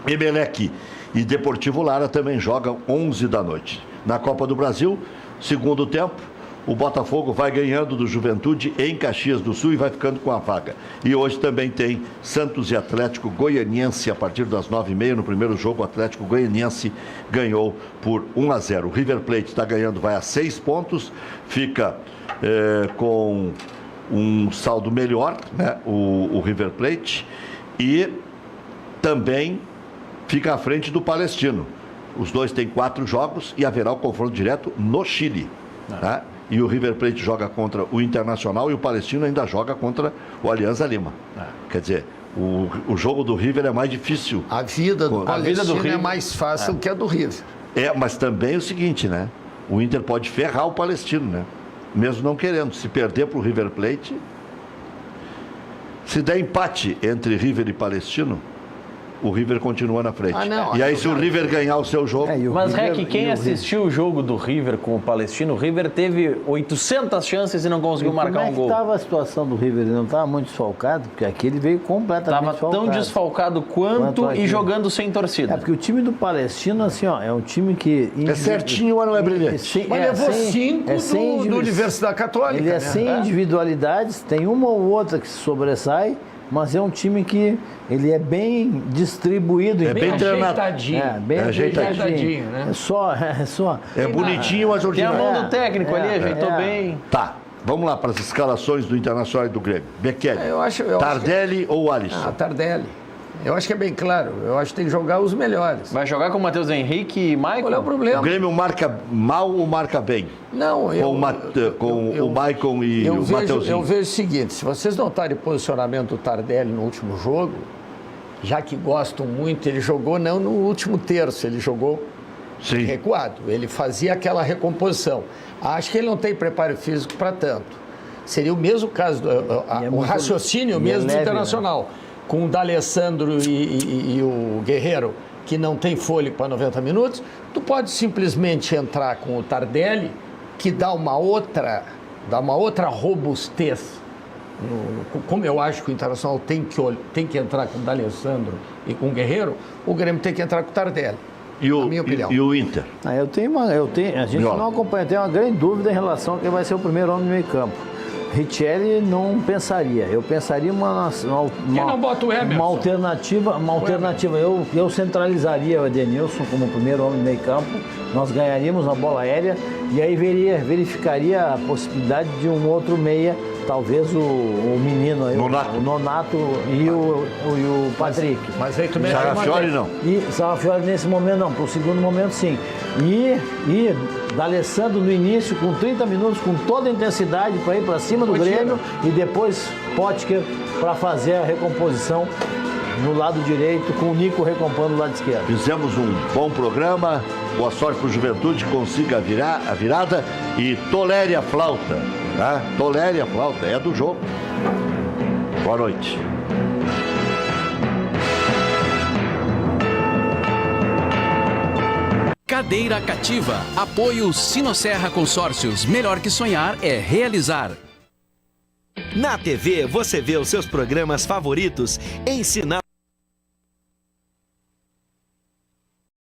Emelec e Deportivo Lara também jogam 11 da noite. Na Copa do Brasil, segundo tempo, o Botafogo vai ganhando do Juventude em Caxias do Sul e vai ficando com a vaga. E hoje também tem Santos e Atlético Goianiense a partir das 9h30. No primeiro jogo, o Atlético Goianiense ganhou por 1-0. O River Plate está ganhando, vai a 6 pontos, fica com um saldo melhor, né? O River Plate, e também fica à frente do Palestino. Os dois têm 4 jogos e haverá o confronto direto no Chile. Tá? e o River Plate joga contra o Internacional e o Palestino ainda joga contra o Alianza Lima. Quer dizer, o jogo do River é mais difícil. A vida do Palestino River é mais fácil que a do River. Mas também é o seguinte, né? O Inter pode ferrar o Palestino, né? Mesmo não querendo. Se perder para o River Plate, se der empate entre River e Palestino, o River continua na frente. E aí, se o River ganhar o seu jogo... Mas, Rec, quem assistiu o jogo do River com o Palestino, o River teve 800 chances e não conseguiu marcar um gol. Como é que estava a situação do River? Ele não estava muito desfalcado? Porque aqui ele veio completamente desfalcado. Estava tão desfalcado quanto e jogando sem torcida. Porque o time do Palestino, assim, ó, é um time que... É certinho, mas não é brilhante. Mas levou 5 do Universidade Católica. Ele é sem individualidades, tem uma ou outra que se sobressai, mas é um time que ele é bem distribuído. Bem treinado. Bem ajeitadinho, né? É bonitinho, mas Tem a ordinário. mão do técnico ali, ajeitou bem. Tá, vamos lá para as escalações do Internacional e do Grêmio. Bekele, Eu Tardelli ou Alisson? Tardelli. Eu acho que é bem claro. Eu acho que tem que jogar os melhores. Vai jogar com o Matheus Henrique e Maicon? Qual é o problema? O Grêmio marca mal ou marca bem? Não, Com o Maicon e o Mateuzinho. Eu vejo o seguinte, se vocês notarem o posicionamento do Tardelli no último jogo, já que gostam muito, ele jogou não no último terço, ele jogou recuado. Ele fazia aquela recomposição. Acho que ele não tem preparo físico para tanto. Seria o mesmo caso, o raciocínio mesmo do Internacional. Né? Com o D'Alessandro e o Guerreiro, que não tem fôlego para 90 minutos, tu pode simplesmente entrar com o Tardelli, que dá uma outra robustez. Como eu acho que o Internacional tem que entrar com o D'Alessandro e com o Guerreiro, o Grêmio tem que entrar com o Tardelli. Na minha opinião. E o Inter? A gente não acompanha, tem uma grande dúvida em relação a quem vai ser o primeiro homem no meio campo. Richelli não pensaria. Eu pensaria uma alternativa. Eu centralizaria o Edenilson como primeiro homem no meio campo. Nós ganharíamos a bola aérea e aí verificaria a possibilidade de um outro meia, talvez o menino aí, o Nonato e o Patrick. Mas aí também Sarrafiori não. E Sarrafiori nesse momento não, para o segundo momento sim. E D'Alessandro no início com 30 minutos, com toda a intensidade para ir para cima do Grêmio e depois Potker para fazer a recomposição no lado direito, com o Nico recompondo no lado esquerdo. Fizemos um bom programa, boa sorte para o Juventude, consiga a virada e tolere a flauta, tá? Tolere a flauta, é do jogo. Boa noite. Cadeira Cativa. Apoio Sinosserra Consórcios. Melhor que sonhar é realizar. Na TV você vê os seus programas favoritos em sinal.